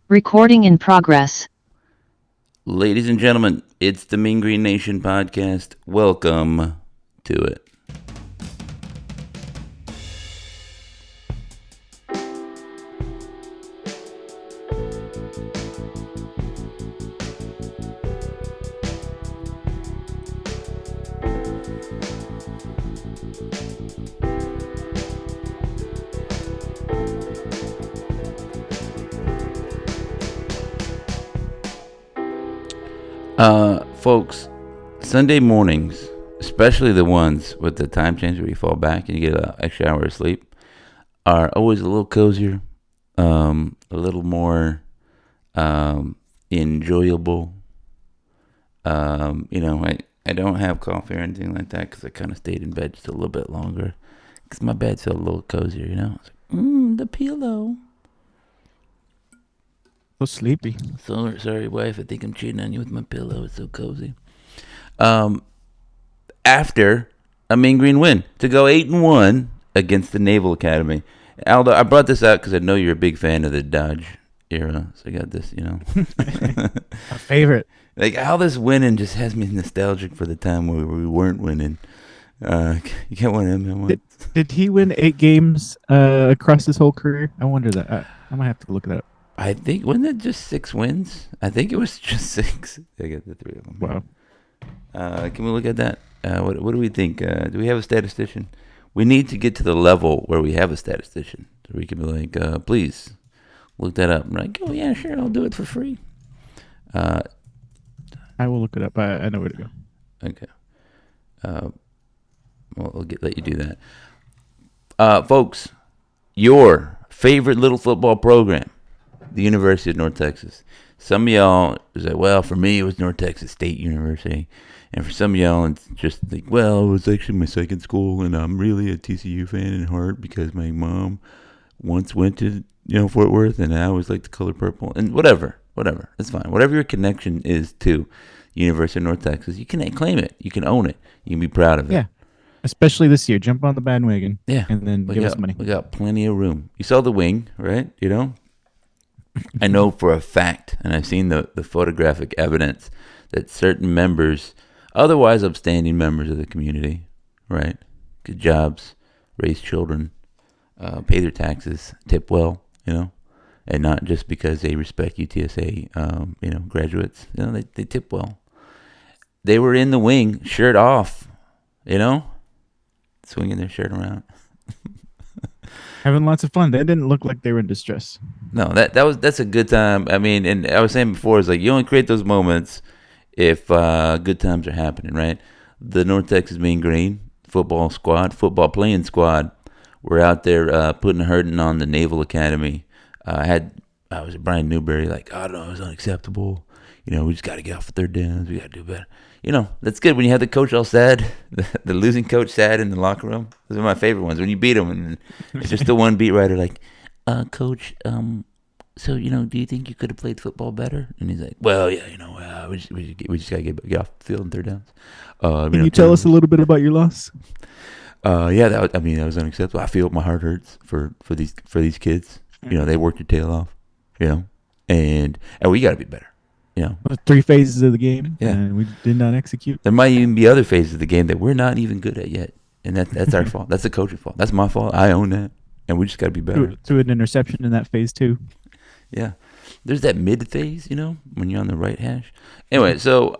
Recording in progress. Ladies and gentlemen, it's the Mean Green Nation podcast. Welcome to it. Folks, Sunday mornings, especially the ones with the time change where you fall back and you get an extra hour of sleep, are always a little cozier, a little more enjoyable. I don't have coffee or anything like that because I kind of stayed in bed just a little bit longer because my bed felt a little cozier, It's like, the pillow. So sleepy. So sorry, wife. I think I'm cheating on you with my pillow. It's so cozy. After a Mean Green win to go 8-1 against the Naval Academy. Aldo, I brought this out because I know you're a big fan of the Dodge era, so I got this. My favorite. Like how this winning just has me nostalgic for the time where we weren't winning. You got one of them. Did he win 8 games across his whole career? I wonder that. I might have to look that up. I think, wasn't it just 6 wins? I think it was just 6. I got the 3 of them. Wow. Can we look at that? What do we think? Do we have a statistician? We need to get to the level where we have a statistician. So we can be like, please, look that up. I'm like, oh, yeah, sure, I'll do it for free. I will look it up. I know where to go. Okay. I'll let you do that. Folks, your favorite little football program, the University of North Texas. Some of y'all is like, well, for me, it was North Texas State University. And for some of y'all, it's just like, well, it was actually my second school, and I'm really a TCU fan in heart because my mom once went to, Fort Worth, and I always liked the color purple. And whatever. It's fine. Whatever your connection is to University of North Texas, you can claim it. You can own it. You can be proud of it. Yeah. Especially this year. Jump on the bandwagon. Yeah. And then give us money. We got plenty of room. You saw the wing, right? I know for a fact, and I've seen the photographic evidence, that certain members, otherwise upstanding members of the community, right? Good jobs, raise children, pay their taxes, tip well, and not just because they respect UTSA, graduates. They tip well. They were in the wing, shirt off, swinging their shirt around. Having lots of fun. They didn't look like they were in distress. No, that's a good time. I mean, and I was saying before, it's like you only create those moments if good times are happening, right? The North Texas Mean Green football playing squad, were out there putting a hurting on the Naval Academy. I was Brian Newberry, like, oh no, it was unacceptable. We just got to get off the third downs. We got to do better. That's good when you have the coach all sad, the losing coach sad in the locker room. Those are my favorite ones. When you beat them, and it's just the one beat writer like, Coach, so, do you think you could have played football better? And he's like, well, yeah, we just got to get off the field in third downs. Can you tell us a little bit about your loss? Yeah, that was unacceptable. I feel my heart hurts for these kids. They worked their tail off, and we got to be better. 3 phases of the game. Yeah. And we did not execute. There might even be other phases of the game that we're not even good at yet. And that's our fault. That's the coach's fault. That's my fault. I own that. And we just got to be better. To an interception in that phase 2. Yeah. There's that mid phase, when you're on the right hash. Anyway, so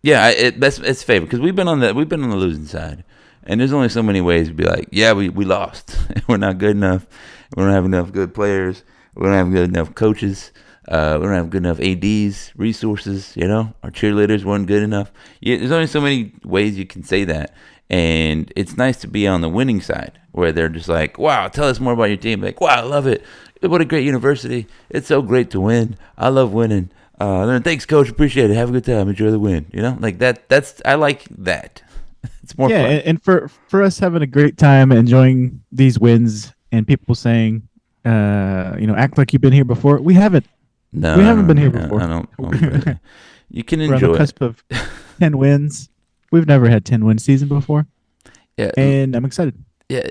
it's favorite because we've been on the losing side. And there's only so many ways to be like, yeah, we lost. We're not good enough. We don't have enough good players. We don't have good enough coaches. We don't have good enough ADs, resources, Our cheerleaders weren't good enough. There's only so many ways you can say that. And it's nice to be on the winning side where they're just like, wow, tell us more about your team. Like, wow, I love it. What a great university. It's so great to win. I love winning. Thanks, coach. Appreciate it. Have a good time. Enjoy the win. Like that. I like that. It's more fun. Yeah, and for us having a great time enjoying these wins and people saying, act like you've been here before. We haven't. No, we haven't been here before. I don't you can enjoy We're on the cusp of 10 wins. We've never had 10-win season before. Yeah, and I'm excited. Yeah,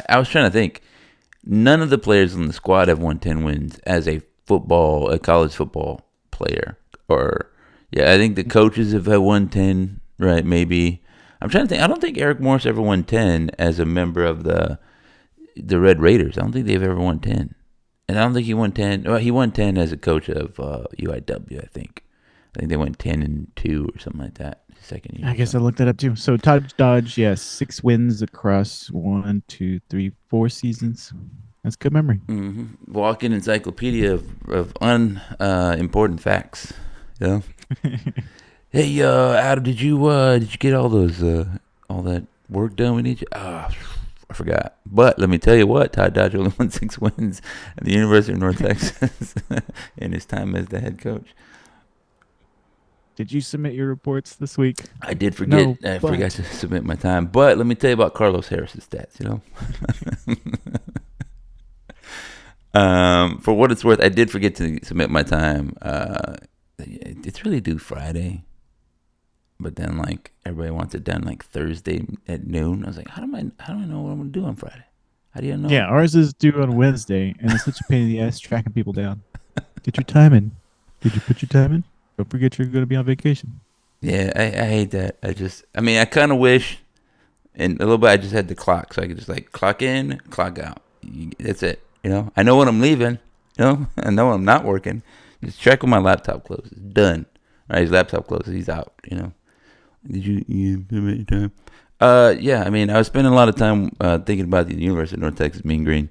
I was trying to think. None of the players on the squad have won 10 wins as a college football player. Or, yeah, I think the coaches have won 10, right? Maybe. I'm trying to think. I don't think Eric Morris ever won 10 as a member of the Red Raiders. I don't think they've ever won 10. And I don't think he won 10. Well, he won 10 as a coach of UIW, I think. I think they went 10-2 or something like that. Second year. I guess I looked that up too. So Todd Dodge, yes, 6 wins across 1, 2, 3, 4 seasons. That's good memory. Mm-hmm. Walking encyclopedia of unimportant facts. Yeah. Hey, Aldo, did you get all that work done we need you? I forgot. But let me tell you what, Todd Dodge only won 6 wins at the University of North Texas in his time as the head coach. Did you submit your reports this week? I did forget. No, I forgot to submit my time. But let me tell you about Carlos Harris's stats, For what it's worth, I did forget to submit my time. It's really due Friday. But then, like, everybody wants it done, like, Thursday at noon. I was like, how do I know what I'm going to do on Friday? How do you know? Yeah, ours is due on Wednesday, and it's such a pain in the ass tracking people down. Get your time in. Did you put your time in? Don't forget you're going to be on vacation. Yeah, I hate that. I kind of wish, and a little bit, I just had the clock, so I could just, like, clock in, clock out. That's it, I know when I'm leaving, I know when I'm not working. Just check when my laptop closes. Done. All right, his laptop closes, he's out, Did you submit your time? Yeah, I was spending a lot of time thinking about the University of North Texas Mean Green,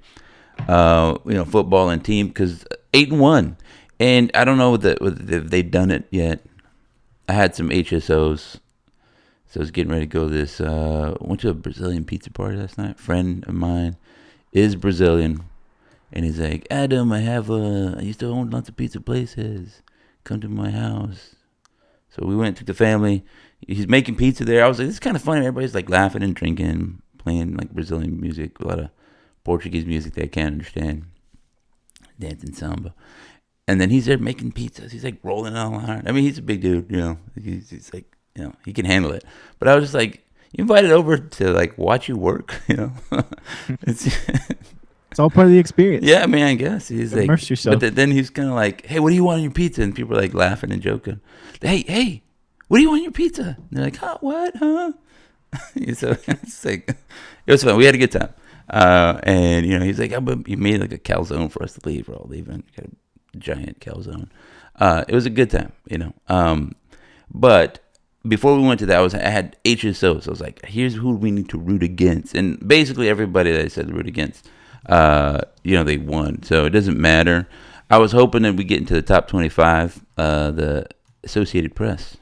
football and team, because 8-1. And I don't know if they've done it yet. I had some HSOs, so I was getting ready to go to this. Went to a Brazilian pizza party last night. A friend of mine is Brazilian, and he's like, Adam, I used to own lots of pizza places. Come to my house. So we went to the family. He's making pizza there. I was like, this is kind of funny. Everybody's like laughing and drinking, playing like Brazilian music, a lot of Portuguese music that I can't understand, dancing samba. And then he's there making pizzas. He's like rolling on iron. He's a big dude, He's like, he can handle it. But I was just like, you invited over to like watch you work, It's all part of the experience. Yeah, I guess he's like, immerse yourself. But then he's kind of like, hey, what do you want on your pizza? And people are like laughing and joking. Hey, what do you want on your pizza? And they're like, huh, what, huh? So it's like, it was fun. We had a good time. And he's like, he made like a calzone for us to leave. We're all leaving. Got a giant calzone. It was a good time, But before we went to that, I had HSOs. So I was like, here's who we need to root against. And basically everybody that I said to root against, they won. So it doesn't matter. I was hoping that we get into the top 25, the Associated Press,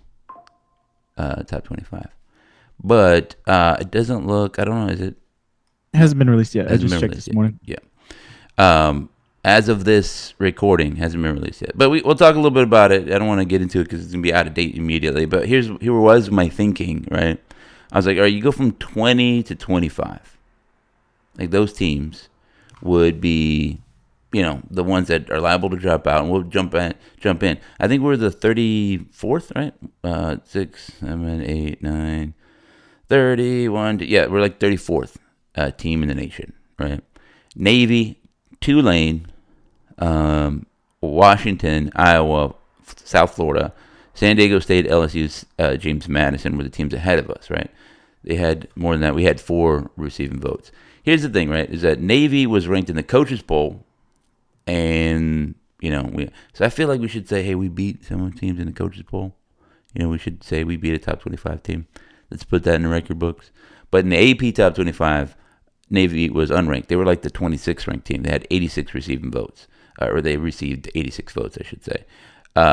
top 25. But it doesn't look, I don't know, is it? It hasn't been released yet. I just checked this morning. Yeah. As of this recording, hasn't been released yet. But we'll talk a little bit about it. I don't want to get into it because it's going to be out of date immediately. But here was my thinking, right? I was like, all right, you go from 20 to 25. Like those teams would be, the ones that are liable to drop out, and we'll jump in. I think we're the 34th, right? 6, 7, 8, 9, 31. Yeah, we're like 34th team in the nation, right? Navy, Tulane, Washington, Iowa, South Florida, San Diego State, LSU, James Madison were the teams ahead of us, right? They had more than that. We had 4 receiving votes. Here's the thing, right, is that Navy was ranked in the coaches poll, and, so I feel like we should say, hey, we beat some of the teams in the coaches poll. We should say we beat a top 25 team. Let's put that in the record books. But in the AP top 25, Navy was unranked. They were like the 26th ranked team. They had 86 receiving votes, or they received 86 votes, I should say.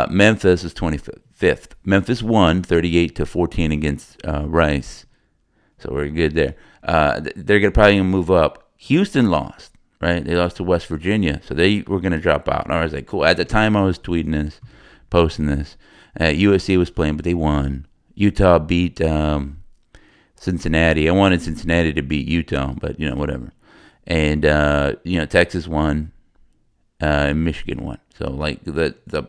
Memphis was 25th. Memphis won 38-14 against Rice. So we're good there. They're probably going to move up. Houston lost, right? They lost to West Virginia. So they were going to drop out. And I was like, cool. At the time I was tweeting this, posting this. USC was playing, but they won. Utah beat Cincinnati. I wanted Cincinnati to beat Utah, but, whatever. And, Texas won. And Michigan won. So, like, the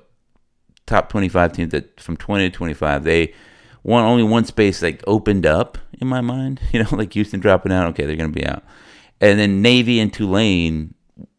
top 25 teams that from 20 to 25, they won only one space, like, opened up in my mind. Like Houston dropping out. Okay, they're going to be out. And then Navy and Tulane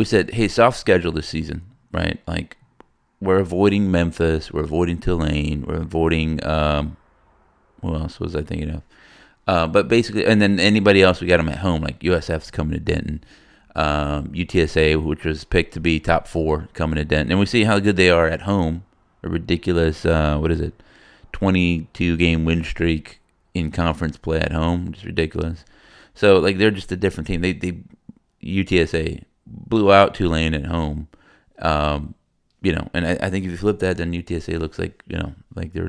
we said, hey, soft schedule this season, right? Like we're avoiding Memphis, we're avoiding Tulane, we're avoiding who else was I thinking of? But basically, and then anybody else, we got them at home. Like USF's coming to Denton, UTSA, which was picked to be top 4, coming to Denton, and we see how good they are at home. A ridiculous, 22 game win streak in conference play at home, just ridiculous. So like they're just a different team. They UTSA blew out Tulane at home. And I think if you flip that, then UTSA looks like like they're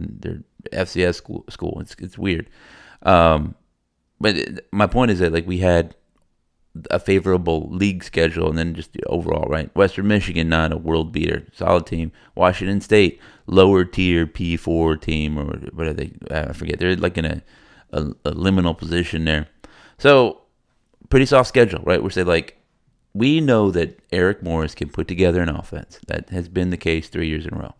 FCS school. It's weird. But my point is that like we had a favorable league schedule, and then just overall, right? Western Michigan, not a world beater, solid team. Washington State, lower tier P4 team, or what are they? I forget. They're like in a liminal position there. So pretty soft schedule, right? We're saying like we know that Eric Morris can put together an offense. That has been the case 3 years in a row.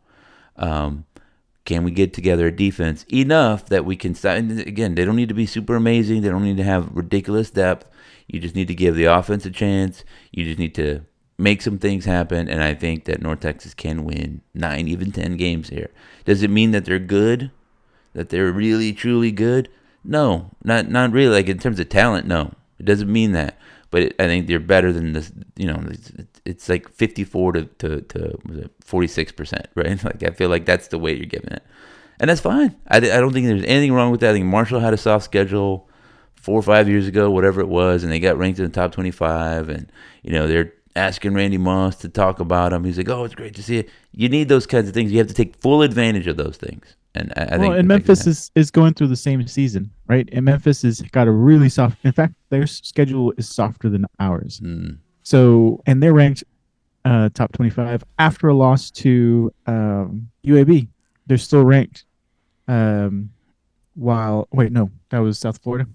Can we get together a defense enough that we can stop? And again, they don't need to be super amazing. They don't need to have ridiculous depth. You just need to give the offense a chance. You just need to make some things happen. And I think that North Texas can win 9, even 10 games here. Does it mean that they're good? That they're really, truly good? No, not really. Like in terms of talent, no. It doesn't mean that. But I think they're better than this. It's like 54 to 46%, right? Like I feel like that's the way you're giving it, and that's fine. I don't think there's anything wrong with that. I think Marshall had a soft schedule 4 or 5 years ago, whatever it was, and they got ranked in the top 25. And they're asking Randy Moss to talk about them. He's like, "Oh, it's great to see it." You need those kinds of things. You have to take full advantage of those things. And I think. And Memphis is going through the same season, right? And Memphis has got a really soft. In fact, their schedule is softer than ours. So, and they're ranked top 25 after a loss to UAB. They're still ranked. That was South Florida.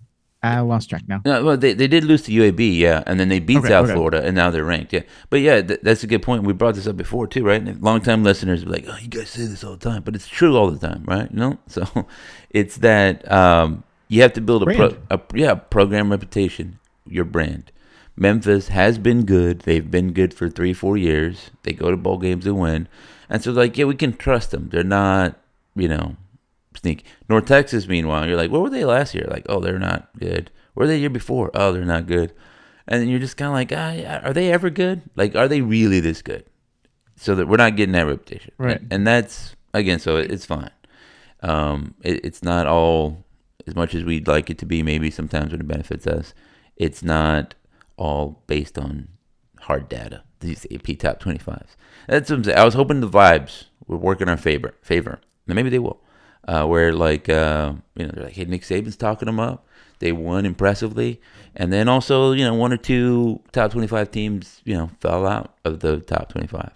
I lost track now. No, well, they did lose to UAB, yeah, and then they beat South Florida, and now they're ranked, yeah. But yeah, that's a good point. We brought this up before too, right? And long-time listeners be like, "Oh, you guys say this all the time," but it's true all the time, right? So it's that you have to build a program reputation, your brand. Memphis has been good. They've been good for 3-4 years. They go to bowl games and win, and so like, yeah, we can trust them. They're not, sneaky. North Texas, meanwhile, you're like, where were they last year? Like, oh, they're not good. Where were they the year before? Oh, they're not good. And then you're just kind of like, are they ever good? Like, are they really this good? So that we're not getting that reputation. Right. And that's, again, so it's fine. It's not all, as much as we'd like it to be, maybe sometimes when it benefits us, it's not all based on hard data, these AP top 25s. That's what I'm saying. I was hoping the vibes would work in our favor. And maybe they will. Where like they're like, hey, Nick Saban's talking them up. They won impressively, and then also 1 or 2 top 25 teams fell out of the top 25.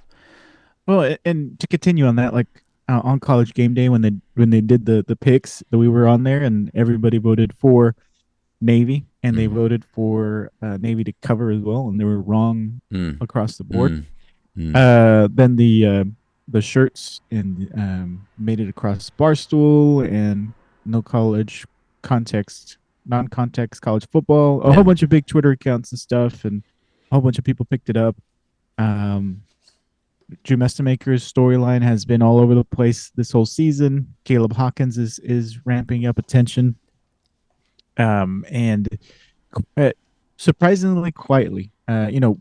Well, and to continue on that, like on College Game Day when they did the picks that we were on there, and everybody voted for Navy, and they voted for Navy to cover as well, and they were wrong across the board. Then the shirts and made it across Barstool and non-context college football, a whole bunch of big Twitter accounts and stuff, and a whole bunch of people picked it up. Drew Mestamaker's storyline has been all over the place this whole season. Caleb Hawkins is ramping up attention, and surprisingly quietly.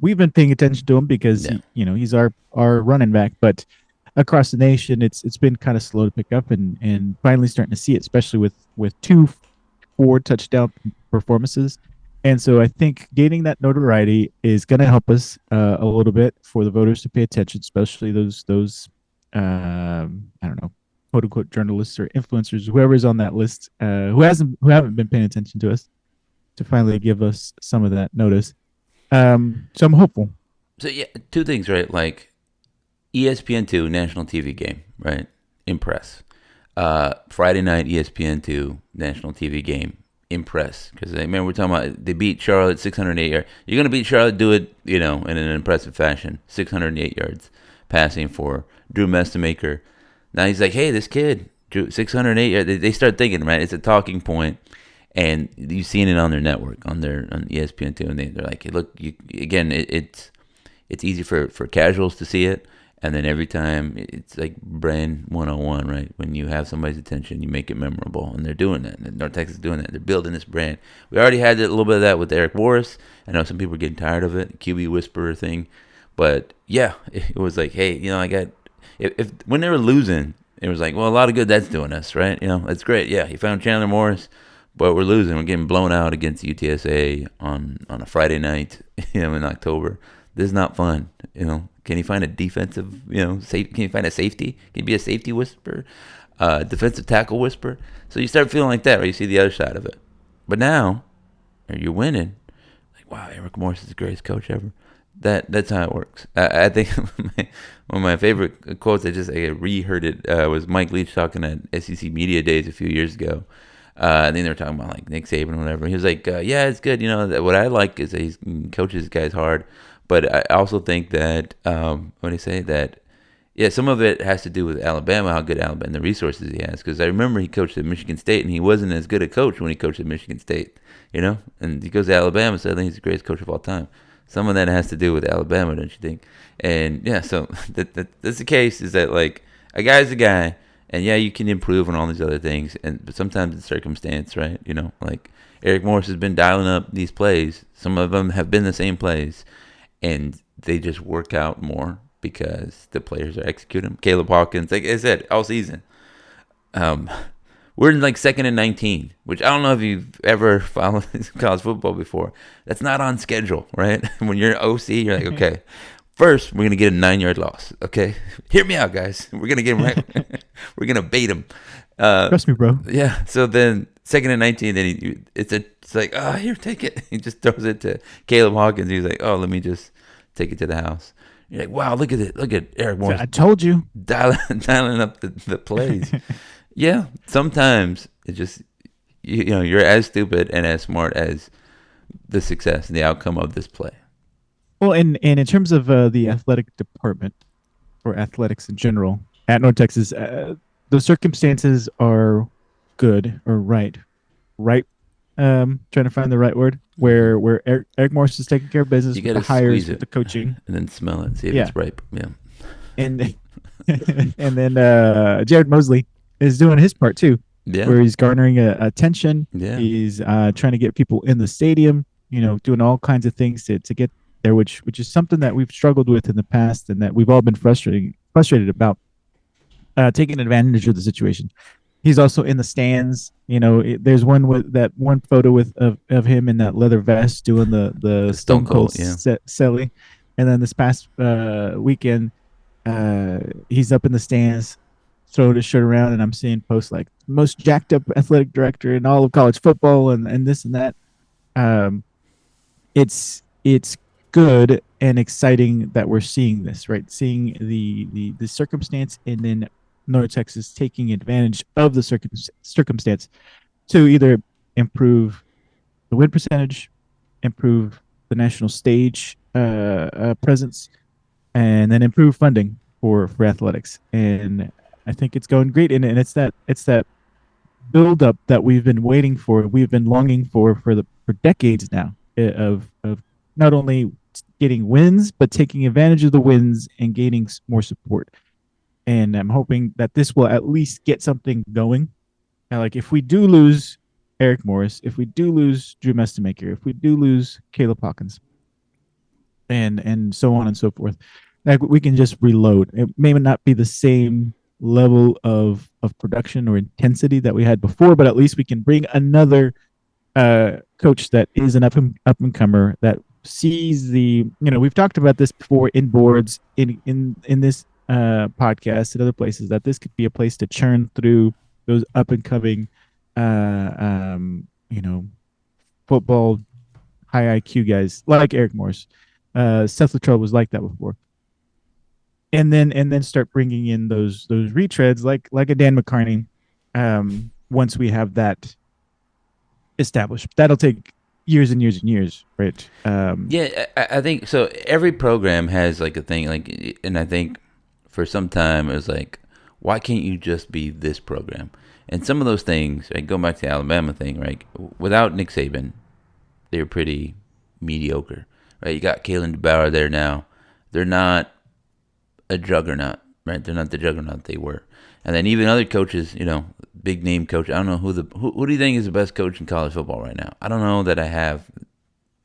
We've been paying attention to him because he's our running back, but across the nation, it's been kind of slow to pick up, and finally starting to see it, especially with 2 4-touchdown performances. And so I think gaining that notoriety is going to help us a little bit for the voters to pay attention, especially those I don't know, quote unquote journalists or influencers, whoever's on that list, who haven't been paying attention to us, to finally give us some of that notice. So I'm hopeful. So yeah, 2 things, right? Like ESPN2 national TV game, right? Impress. Friday night ESPN2 national TV game. Impress. Because I remember we're talking about they beat Charlotte 608 yards. You're going to beat Charlotte, do it, in an impressive fashion. 608 yards passing for Drew Mestamaker. Now he's like, hey, this kid, Drew, 608 yards. They start thinking, right? It's a talking point. And you've seen it on their network, on ESPN2, and they're like, hey, look, it's it's easy for casuals to see it. And then every time, it's like brand 101, right? When you have somebody's attention, you make it memorable. And they're doing that. And North Texas is doing that. They're building this brand. We already had a little bit of that with Eric Morris. I know some people are getting tired of it, QB whisperer thing. But yeah, it was like, hey, I got, if when they were losing, it was like, well, a lot of good that's doing us, right? That's great. Yeah, he found Chandler Morris, but we're losing. We're getting blown out against UTSA on a Friday night, in October. This is not fun, Can you find a defensive, can you find a safety? Can you be a safety whisperer? Defensive tackle whisperer? So you start feeling like that, right? You see the other side of it. But now, you're winning. Like, wow, Eric Morris is the greatest coach ever. That's how it works. I think one of my favorite quotes, I reheard it, was Mike Leach talking at SEC Media Days a few years ago. I think they were talking about like Nick Saban or whatever. He was like, yeah, it's good. What I like is that he coaches guys hard. But I also think that, what do you say, that, yeah, some of it has to do with Alabama, how good Alabama, and the resources he has. Because I remember he coached at Michigan State, and he wasn't as good a coach when he coached at Michigan State, And he goes to Alabama, so I think he's the greatest coach of all time. Some of that has to do with Alabama, don't you think? And, yeah, so that's the case, is that, like, a guy's a guy, and, yeah, you can improve on all these other things, but sometimes it's circumstance, right? Like, Eric Morris has been dialing up these plays. Some of them have been the same plays, and they just work out more because the players are executing. Caleb Hawkins, like I said, all season. We're in like 2nd and 19, which I don't know if you've ever followed college football before. That's not on schedule, right? When you're an OC, you're like, okay, first we're gonna get a 9-yard loss. Okay, hear me out, guys. We're gonna get him right. We're gonna bait him. Trust me, bro. Yeah. So then 2nd and 19, then it's like, here, take it. He just throws it to Caleb Hawkins. He's like, let me just take it to the house. You're like, wow, look at it. Look at Eric Morris. I told you. Dialing up the plays. Yeah, sometimes it just, you're as stupid and as smart as the success and the outcome of this play. Well, and in terms of the athletic department, or athletics in general, at North Texas, the circumstances are good or right. Trying to find the right word, where Eric Morris is taking care of business with the hires, with the coaching, and then smell it, see if it's ripe. Yeah, and and then Jared Mosley is doing his part too. Yeah, where he's garnering attention. Yeah, he's trying to get people in the stadium. Doing all kinds of things to get there, which is something that we've struggled with in the past, and that we've all been frustrated about. Taking advantage of the situation. He's also in the stands. There's one with that one photo of him in that leather vest doing the Stone Cold Selly, and then this past weekend, he's up in the stands, throwing his shirt around, and I'm seeing posts like most jacked up athletic director in all of college football, and this and that. It's good and exciting that we're seeing this, right? Seeing the circumstance, and then North Texas taking advantage of the circumstance to either improve the win percentage, improve the national stage presence, and then improve funding for athletics. And I think it's going great. And it's that build up that we've been waiting for, we've been longing for decades now, of not only getting wins, but taking advantage of the wins and gaining more support. And I'm hoping that this will at least get something going. Now, like, if we do lose Eric Morris, if we do lose Drew Mestemaker, if we do lose Caleb Hawkins, and so on and so forth, like, we can just reload. It may not be the same level of production or intensity that we had before, but at least we can bring another coach that is an up and comer, that sees we've talked about this before in boards, in this podcast and other places, that this could be a place to churn through those up and coming football high IQ guys like Eric Morris. Seth Luttrell was like that before, and then start bringing in those retreads like a Dan McCarney. Once we have that established, that'll take years and years and years, right? Yeah, I think so. Every program has like a thing, like, and I think for some time it was like, why can't you just be this program? And some of those things, right, going back to the Alabama thing, right? Without Nick Saban, they were pretty mediocre, right? You got Kalen DeBauer there now. they're not a juggernaut, right? They're not the juggernaut they were. And then even other coaches, big name coach. I don't know who do you think is the best coach in college football right now? I don't know that I have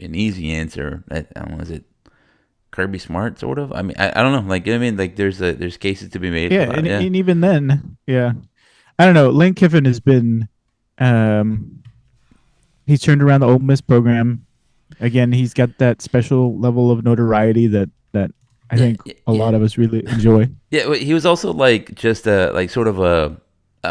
an easy answer. I don't know, is it Kirby Smart sort of? I mean, I don't know. Like I mean, like there's cases to be made for Yeah, that. and, Yeah, and even then, yeah, I don't know. Lane Kiffin has been, um, he's turned around the Ole Miss program. Again, he's got that special level of notoriety that I yeah, think yeah. a Yeah. lot of us really enjoy. Yeah, well, he was also like just a like sort of a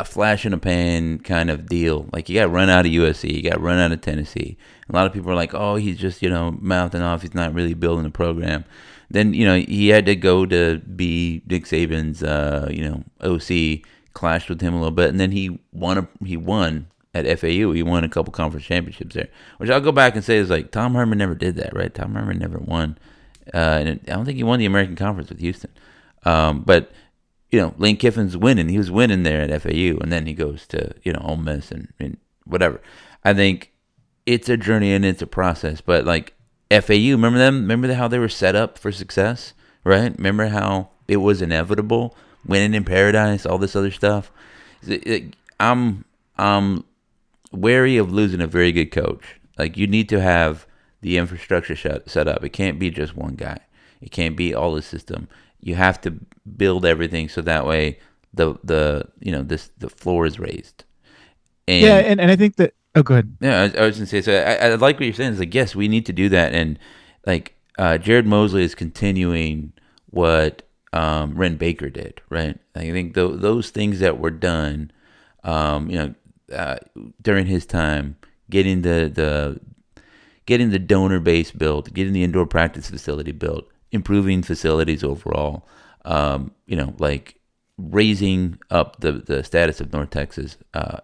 flash in a pan kind of deal. Like he got run out of USC, he got run out of Tennessee. A lot of people are like, "Oh, he's just mouthing off. He's not really building a program." Then he had to go to be Nick Saban's OC, clashed with him a little bit, and then he won at FAU. He won a couple conference championships there, which I'll go back and say is like Tom Herman never did that, right? Tom Herman never won, and I don't think he won the American Conference with Houston. But Lane Kiffin's winning. He was winning there at FAU, and then he goes to Ole Miss and whatever. I think it's a journey and it's a process. But like FAU, remember them? Remember how they were set up for success, right? Remember how it was inevitable, winning in paradise, all this other stuff. I'm wary of losing a very good coach. Like you need to have the infrastructure set up. It can't be just one guy. It can't be all the system. You have to build everything so that way the floor is raised. Yeah, And and I think that. Oh, go ahead. yeah, I was gonna say. So I like what you're saying. It's like yes, we need to do that. And like Jared Mosley is continuing what Ren Baker did. Right. I think those things that were done, during his time, getting the donor base built, getting the indoor practice facility built, improving facilities overall, like raising up the status of North Texas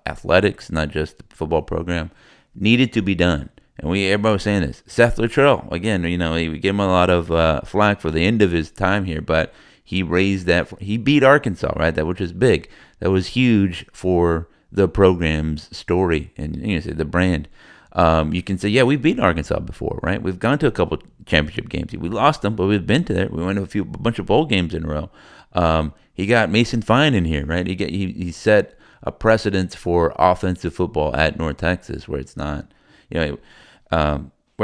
athletics, not just the football program, needed to be done. And everybody was saying this. Seth Luttrell, again, we gave him a lot of flack for the end of his time here, but he raised that. He beat Arkansas, right? That which was big. That was huge for the program's story and say the brand. You can say, yeah, we've beaten Arkansas before, right? We've gone to a couple championship games. We lost them, but we've been to there. We went to a bunch of bowl games in a row. He got Mason Fine in here, right? He set a precedence for offensive football at North Texas, where it's not, where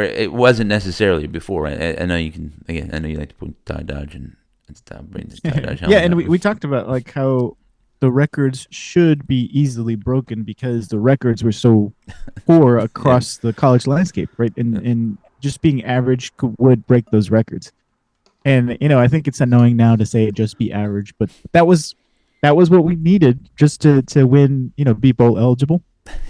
it wasn't necessarily before. Right? I know you can. Again, I know you like to put Ty Dodge and stuff. Bring the Ty Dodge Yeah, helmet and up. we talked about like how the records should be easily broken because the records were so poor Yeah. across the college landscape, right? And just being average would break those records. And I think it's annoying now to say just be average, but that was what we needed just to win, be bowl eligible.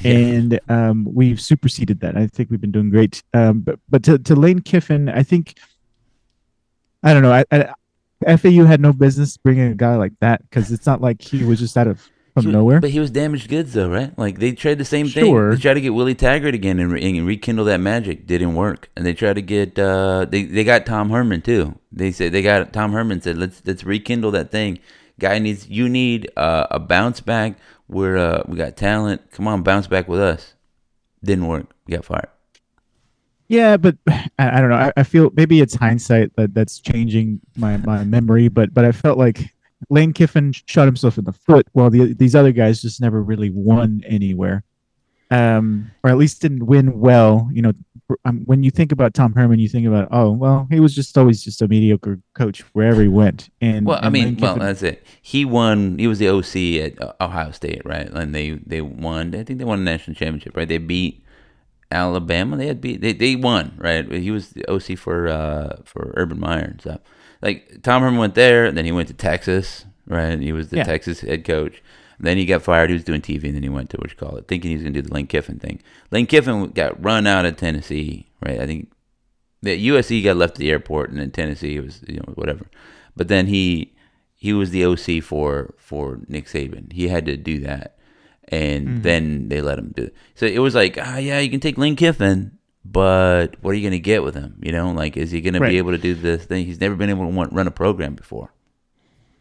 Yeah. And we've superseded that. I think we've been doing great. But to Lane Kiffin, I think I don't know. FAU had no business bringing a guy like that because it's not like he was just out of from nowhere. But he was damaged goods though, right? Like they tried the same thing. They Sure. tried to get Willie Taggart again and rekindle that magic. Didn't work. And they tried to get they got Tom Herman too. They said they got Tom Herman said let's rekindle that thing. Guy needs you need a bounce back. We got talent. Come on, bounce back with us. Didn't work. We got fired. Yeah, but I don't know. I feel maybe it's hindsight that's changing my memory, but I felt like Lane Kiffin shot himself in the foot while these other guys just never really won anywhere, or at least didn't win well. When you think about Tom Herman, you think about, oh well, he was just always just a mediocre coach wherever he went, Well, I and Lane mean, well, Kiffin. that's it. He won. He was the OC at Ohio State, right? And they won. I think they won a national championship, right? They beat Alabama. They won, right? He was the OC for Urban Meyer and stuff. Like Tom Herman went there, and then he went to Texas, right? He was the Yeah. Texas head coach. And then he got fired. He was doing TV, and then he went to what you call it, thinking he was going to do the Lane Kiffin thing. Lane Kiffin got run out of Tennessee, right? I think the USC got left at the airport, and then Tennessee was whatever. But then he was the OC for Nick Saban. He had to do that, and Mhm. then they let him do it. So it was like, yeah, you can take Lane Kiffin, but what are you going to get with him? Like is he going to be Right. able to do this thing? He's never been able to run a program before.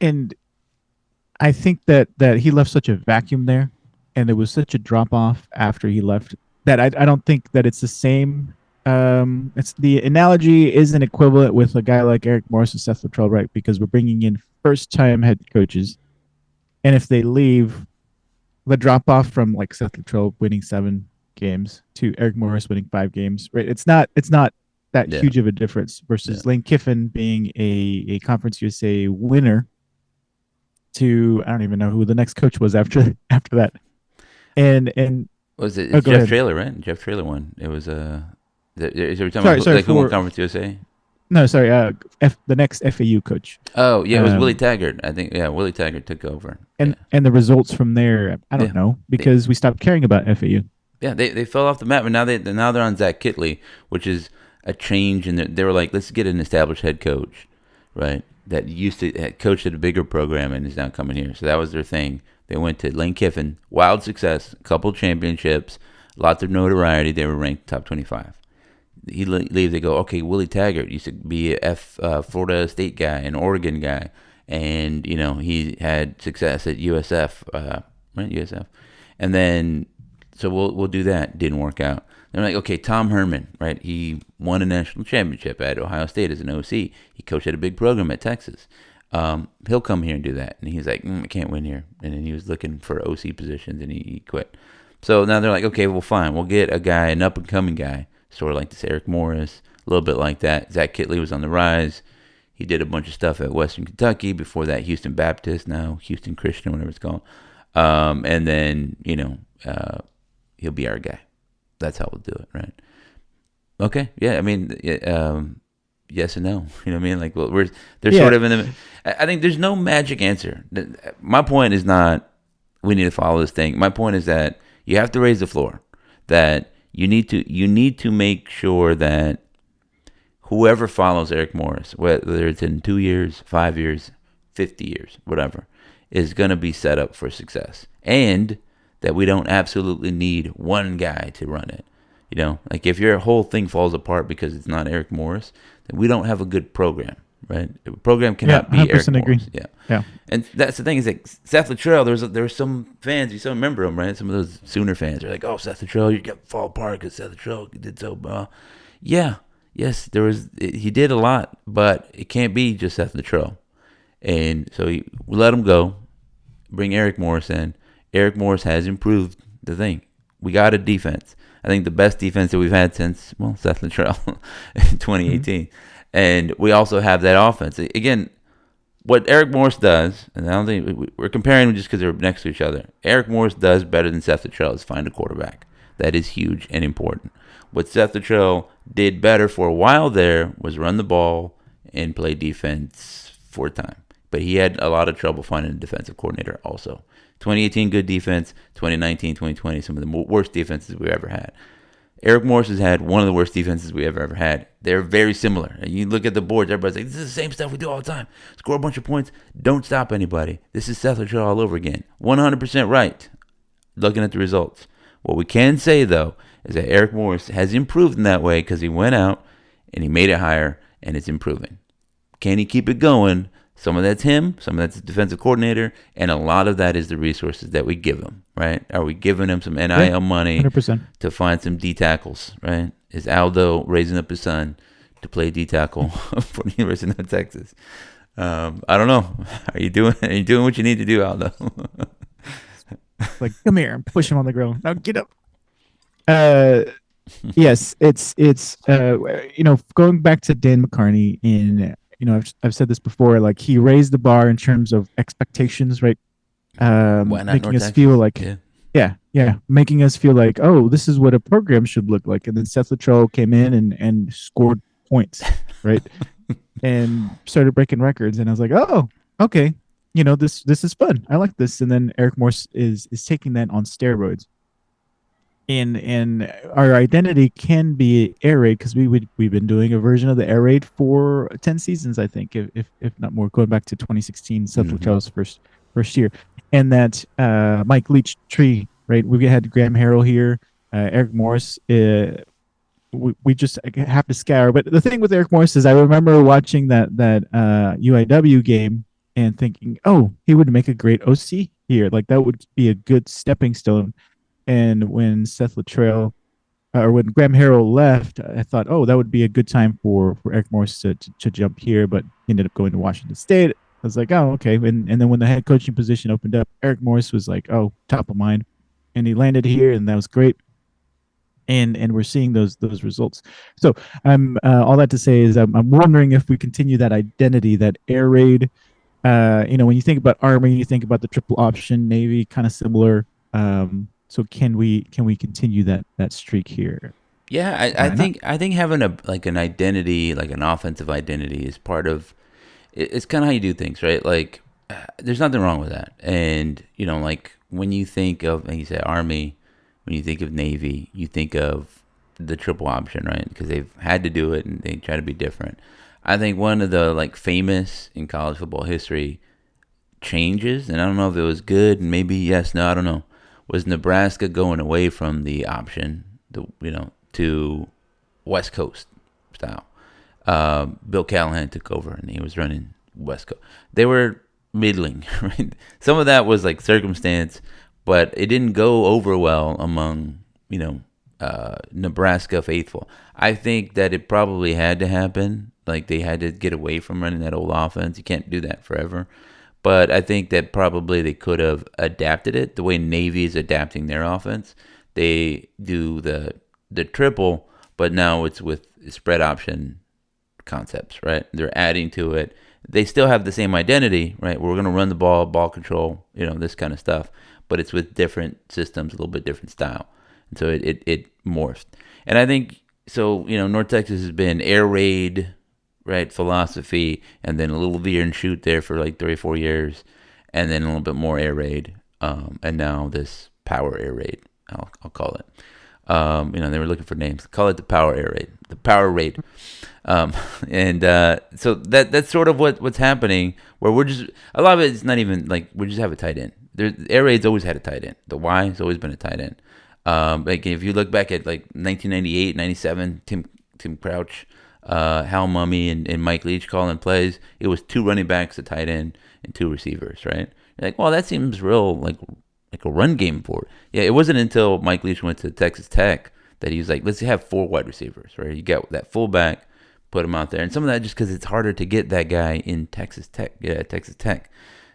And I think that he left such a vacuum there, and there was such a drop off after he left that I don't think that it's the same. It's the analogy isn't equivalent with a guy like Eric Morris and Seth Luttrell, right? Because we're bringing in first-time head coaches, and if they leave, the drop off from like Seth Luttrell winning 7 games to Eric Morris winning 5 games, right? It's not that Yeah, huge of a difference yeah. versus Lane Kiffin being a Conference USA winner to I don't even know who the next coach was after that. And Was it? oh, It's go Jeff ahead. Traylor, right? Jeff Traylor won. It was is we talking about Sorry, sorry who won for Conference USA? no, sorry. The next FAU coach. Oh yeah, it was Willie Um, Taggart. I think yeah, Willie Taggart took over. Yeah, and the results from there, I yeah. don't know They, because we stopped caring about FAU. yeah, they fell off the map, and now they're on Zach Kitley, which is a change. And they were like, let's get an established head coach, right? That used to had coached at a bigger program and is now coming here. So that was their thing. They went to Lane Kiffin, wild success, couple championships, lots of notoriety. They were ranked top 25. He leaves. They go, okay, Willie Taggart used to be a Florida State guy, an Oregon guy, and he had success at USF, right? USF, and then so we'll do that. Didn't work out. They're like, okay, Tom Herman, right? He won a national championship at Ohio State as an OC. He coached at a big program at Texas. He'll come here and do that. And he's like, I can't win here. And then he was looking for OC positions and he quit. So now they're like, okay, well, fine. We'll get a guy, an up and coming guy, sort of like this Eric Morris, a little bit like that. Zach Kitley was on the rise. He did a bunch of stuff at Western Kentucky. Before that, Houston Baptist, now Houston Christian, whatever it's called. And then, he'll be our guy. That's how we'll do it, right? Okay, yeah. I mean, yes and no. You know what I mean? Like, well, they're Yeah, sort of in the. I think there's no magic answer. My point is not we need to follow this thing. My point is that you have to raise the floor. That you need to make sure that whoever follows Eric Morris, whether it's in 2 years, 5 years, 50 years, whatever, is going to be set up for success. And that we don't absolutely need one guy to run it. Like if your whole thing falls apart because it's not Eric Morris, then we don't have a good program, right? A program yeah, cannot be Eric 100% agree. Morris. Yeah. Yeah, And that's the thing is that Seth Luttrell, there's some fans, you still remember him, right? Some of those Sooner fans are like, oh, Seth Luttrell, you're going to fall apart because Seth Luttrell did so well. Yeah, yes, he did a lot, but it can't be just Seth Luttrell. And so we let him go, bring Eric Morris in. Eric Morris has improved the thing. We got a defense. I think the best defense that we've had since, well, Seth Luttrell in 2018. And we also have that offense. Again, what Eric Morris does, and I don't think we're comparing them just because they're next to each other. Eric Morris does better than Seth Luttrell is find a quarterback. That is huge and important. What Seth Luttrell did better for a while there was run the ball and play defense for a time. But he had a lot of trouble finding a defensive coordinator also. 2018, good defense. 2019, 2020, some of the worst defenses we've ever had. Eric Morris has had one of the worst defenses we ever had. They're very similar. And you look at the boards, everybody's like, this is the same stuff we do all the time. Score a bunch of points. Don't stop anybody. This is Seth Luttrell all over again. 100% right. Looking at the results. What we can say, though, is that Eric Morris has improved in that way because he went out and he made it higher and it's improving. Can he keep it going? Some of that's him, some of that's the defensive coordinator, and a lot of that is the resources that we give him, right? Are we giving him some NIL yeah, money 100%. to find some D tackles, right? Is Aldo raising up his son to play D tackle for the University of Texas? I don't know. Are you doing what you need to do, Aldo? Like, come here and push him on the ground. Now get up. Uh, yes, it's going back to Dan McCarney in I've said this before. Like he raised the bar in terms of expectations, right? Why not Making North us Texas? feel like Yeah. yeah, making us feel like, oh, this is what a program should look like. And then Seth Luttrell came in and scored points, right? And started breaking records. And I was like, oh, okay, this is fun. I like this. And then Eric Morse is taking that on steroids. And our identity can be air raid because we've been doing a version of the air raid for 10 seasons, I think, if not more, going back to 2016, Seth Luttrell's first year. And that Mike Leach tree, right? We had Graham Harrell here, Eric Morris. We just have to scour. But the thing with Eric Morris is I remember watching that UIW game and thinking, oh, he would make a great OC here. Like that would be a good stepping stone. And when Seth Luttrell or when Graham Harrell left, I thought, oh, that would be a good time for Eric Morris to jump here, but he ended up going to Washington State. I was like, oh, okay. And then when the head coaching position opened up, Eric Morris was like, oh, top of mind, and he landed here, and that was great. And we're seeing those results. So I'm all that to say is I'm wondering if we continue that identity, that air raid. When you think about Army, you think about the triple option, Navy, kind of similar. So can we continue that streak here? Yeah, I Why not? think having a like an identity, like an offensive identity, is part of it's kind of how you do things, right? Like, there's nothing wrong with that. And like when you think of, like you said, Army, when you think of Navy, you think of the triple option, right? Because they've had to do it and they try to be different. I think one of the like famous in college football history changes, and I don't know if it was good, and maybe yes, no, I don't know, was Nebraska going away from the option, to West Coast style. Bill Callahan took over and he was running West Coast. They were middling, right? Some of that was like circumstance, but it didn't go over well among Nebraska faithful. I think that it probably had to happen. Like they had to get away from running that old offense. You can't do that forever. But I think that probably they could have adapted it the way Navy is adapting their offense. They do the triple, but now it's with spread option concepts, right? They're adding to it. They still have the same identity, right? We're going to run the ball control, this kind of stuff, but it's with different systems, a little bit different style. And so it morphed. And I think, so, North Texas has been air raid, right, philosophy, and then a little veer and shoot there for like 3 or 4 years, and then a little bit more air raid, and now this power air raid, I'll call it. They were looking for names. Call it the power air raid, the power raid. And so that's sort of what's happening, where we're just, a lot of it is not even like, we just have a tight end. Air raid's always had a tight end. The Y has always been a tight end. Like if you look back at like 1998, 97, Tim Crouch, Hal Mummy and Mike Leach calling plays, it was 2 running backs, a tight end, and 2 receivers, right? You're like, well, that seems real like a run game for it. Yeah, it wasn't until Mike Leach went to Texas Tech that he was like, let's have 4 wide receivers, right? You got that fullback, put him out there. And some of that just because it's harder to get that guy in Texas Tech. Yeah, Texas Tech.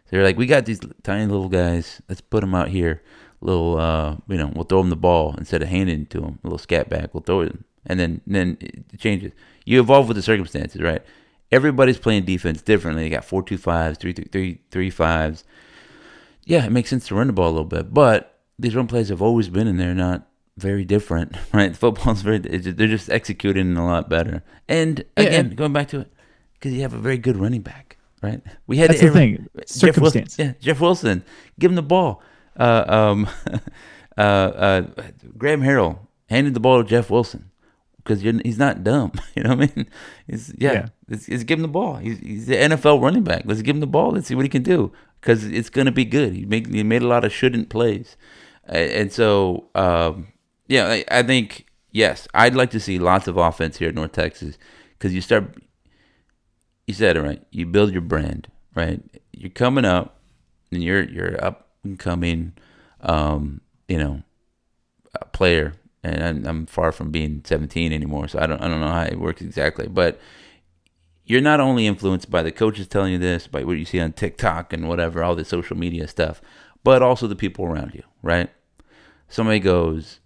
So they're like, we got these tiny little guys. Let's put them out here. We'll throw them the ball instead of handing it to them. A little scat back, we'll throw it. And then it changes. You evolve with the circumstances, right? Everybody's playing defense differently. They got 4-2-5s, 3-5s. Yeah, it makes sense to run the ball a little bit, but these run plays have always been in there, not very different, right? Football's they're just executing a lot better. And again, going back to it, because you have a very good running back, right? We had That's the thing, circumstance. Jeff Wilson, give him the ball. Graham Harrell handed the ball to Jeff Wilson because he's not dumb. You know what I mean? Let's give him the ball. He's the NFL running back. Let's give him the ball. Let's see what he can do because it's going to be good. He made a lot of shouldn't plays. And so, I think, yes, I'd like to see lots of offense here at North Texas because you said it right. You build your brand, right? You're coming up and you're up and coming, player. And I'm far from being 17 anymore, so I don't know how it works exactly. But you're not only influenced by the coaches telling you this, by what you see on TikTok and whatever, all the social media stuff, but also the people around you, right? Somebody goes,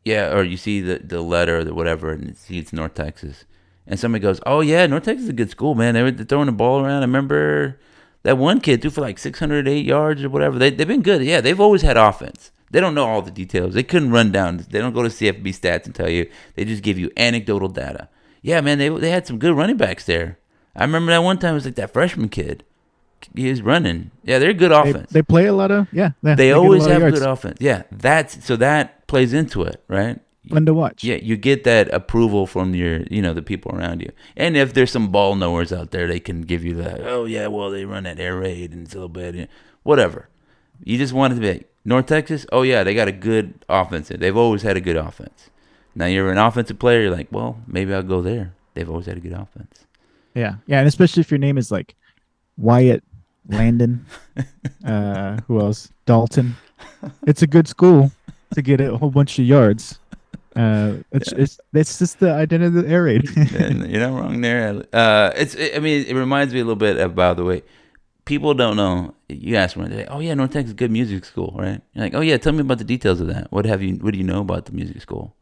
yeah, or you see the letter or the whatever, and it's North Texas. And somebody goes, oh, yeah, North Texas is a good school, man. They were throwing the ball around. I remember that one kid threw for like 608 yards or whatever. They've been good. Yeah, they've always had offense. They don't know all the details. They couldn't run down. They don't go to CFB stats and tell you. They just give you anecdotal data. Yeah, man, they had some good running backs there. I remember that one time it was like that freshman kid. He was running. Yeah, they're good offense. They play a lot of They always have good offense. Yeah, that plays into it, right? Fun to watch. Yeah, you get that approval from your the people around you. And if there's some ball knowers out there, they can give you that. Oh yeah, well they run that air raid and it's a little bit whatever. You just want it to be North Texas. Oh yeah, they got a good offense. They've always had a good offense. Now you're an offensive player. You're like, well, maybe I'll go there. They've always had a good offense. Yeah, and especially if your name is like Wyatt Landon. Who else? Dalton. It's a good school to get a whole bunch of yards. It's just the identity of the air raid. And you're not wrong there. I mean, it reminds me a little bit of, by the way, people don't know. You ask them, they're like, "Oh yeah, North Texas is a good music school, right?" You're like, "Oh yeah, tell me about the details of that. What do you know about the music school?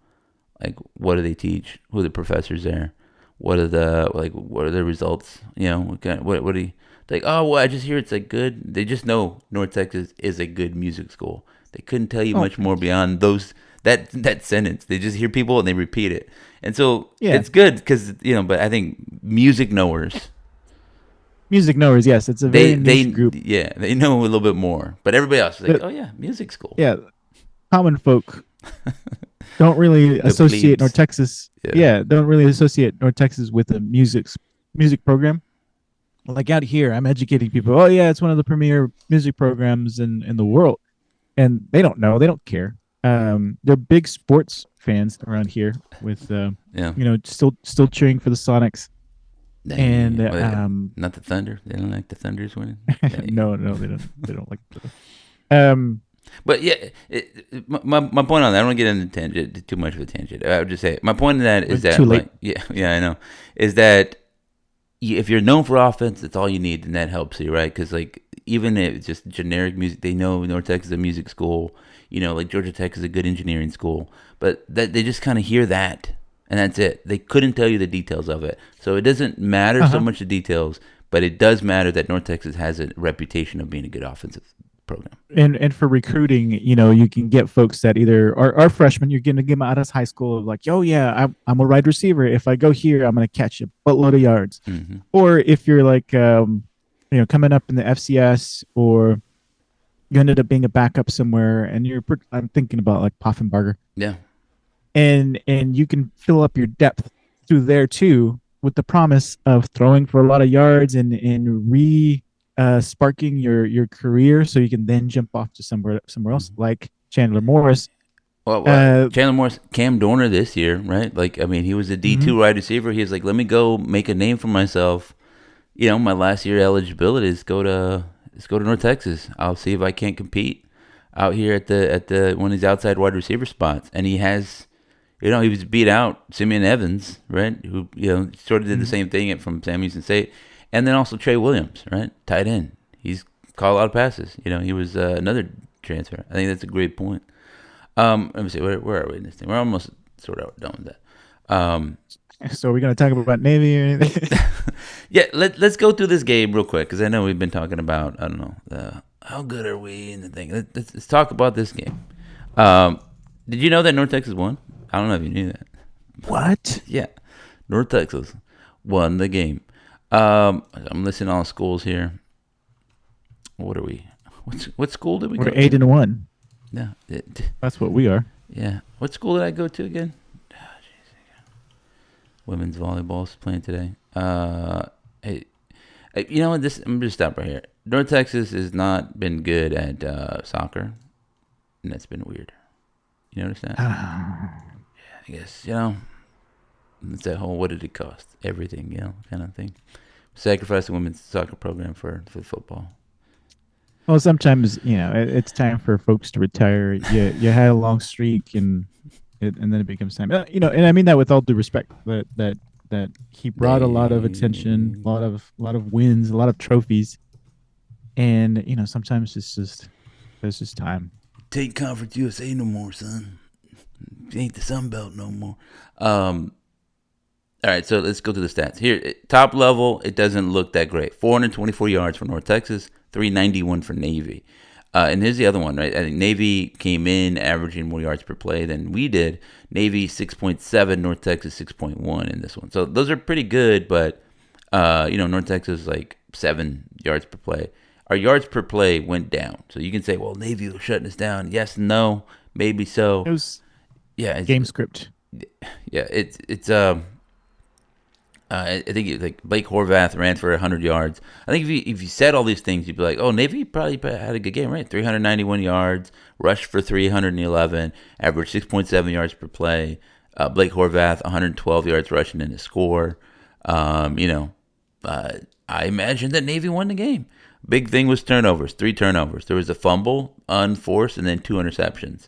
Like, what do they teach? Who are the professors there? What are the results? You know, what do you like? Oh well, I just hear it's like good. They just know North Texas is a good music school. They couldn't tell you Oh, much more beyond that sentence. They just hear people and they repeat it, and so yeah. it's good because But I think music knowers, Music knowers, yes, it's a very niche group. yeah, they know a little bit more. But everybody else is like, But oh yeah, music school. yeah, common folk don't really The associate plebes. North Texas. Yeah. Yeah, don't really associate North Texas with a music program. Like out here, I'm educating people. Oh yeah, it's one of the premier music programs in the world, and they don't know. They don't care. They're big sports fans around here with Yeah. still cheering for the Sonics. And Not the Thunder. They don't like the Thunder's winning. no, they don't like um But yeah, my point on that, I don't want to get into too much of a tangent. I would just say my point in that is that too late. I know, is that if you're known for offense, that's all you need, and that helps you, right? Because like even if it's just generic music, they know North Texas is a music school. Like Georgia Tech is a good engineering school, but that they just kind of hear that, and that's it. They couldn't tell you the details of it, so it doesn't matter so much the details, but it does matter that North Texas has a reputation of being a good offensive program. And for recruiting, you can get folks that either are freshmen. You're going to get them out of high school of like, oh yeah, I'm a wide receiver. If I go here, I'm going to catch a buttload of yards. Mm-hmm. Or if you're like, coming up in the FCS, or you ended up being a backup somewhere, and I'm thinking about like Poffenbarger, Yeah. and you can fill up your depth through there too, with the promise of throwing for a lot of yards and sparking your career, so you can then jump off to somewhere else, like Chandler Morris. Well, Chandler Morris, Cam Dorner this year, right? Like, I mean, he was a D2 wide receiver. He was like, let me go make a name for myself. My last year eligibility is go to North Texas. I'll see if I can't compete out here at the one of these outside wide receiver spots. And he has, he was beat out Simeon Evans, right? Who sort of did the same thing from Sam Houston State, and then also Trey Williams, right? Tight end. He's caught a lot of passes. He was another transfer. I think that's a great point. Let me see. Where are we in this thing? We're almost sort of done with that. So we're going to talk about Navy or anything? Yeah, let's go through this game real quick, because I know we've been talking about, I don't know, how good are we in the thing. Let's talk about this game. Did you know that North Texas won? I don't know if you knew that. What? Yeah, North Texas won the game. I'm listing all the schools here. What are we? What school did we go to? We're 8-1. Yeah. That's what we are. Yeah. What school did I go to again? Women's volleyball is playing today. Hey, you know what? I'm just stop right here. North Texas has not been good at soccer, and that's been weird. You notice that? Yeah, I guess it's that whole what did it cost? Everything, kind of thing. Sacrifice the women's soccer program for football. Well, sometimes it's time for folks to retire. You had a long streak, and then it becomes time. And I mean that with all due respect. That he brought a lot of attention, a lot of wins, a lot of trophies, and sometimes there's just time. Take Conference USA no more, son. It ain't the Sun Belt no more. All right, so let's go to the stats. Here, top level, it doesn't look that great. 424 yards for North Texas, 391 for Navy. And here's the other one, right? I think Navy came in averaging more yards per play than we did. Navy 6.7, North Texas 6.1 in this one. So those are pretty good, but North Texas like 7 yards per play. Our yards per play went down. So you can say, well, Navy was shutting us down. Yes, no, maybe so. It was game script. Yeah, I think like Blake Horvath ran for 100 yards. I think if you said all these things, you'd be like, oh, Navy probably had a good game, right? 391 yards, rushed for 311, averaged 6.7 yards per play. Blake Horvath, 112 yards rushing in his score. I imagine that Navy won the game. Big thing was turnovers, 3 turnovers. There was a fumble, unforced, and then 2 interceptions.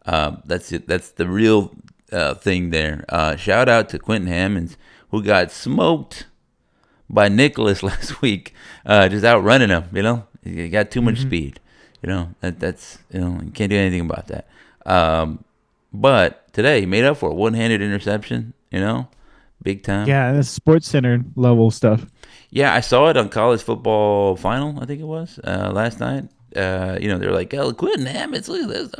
That's it. That's the real thing there. Shout out to Quentin Hammonds, who got smoked by Nicholas last week, just outrunning him. He got too much speed. That's you can't do anything about that. But today he made up for it. One-handed interception. Big time. Yeah, that's Sports Center level stuff. Yeah, I saw it on college football final. I think it was last night. They're like, "Oh, Quentin Hammonds, look at this,"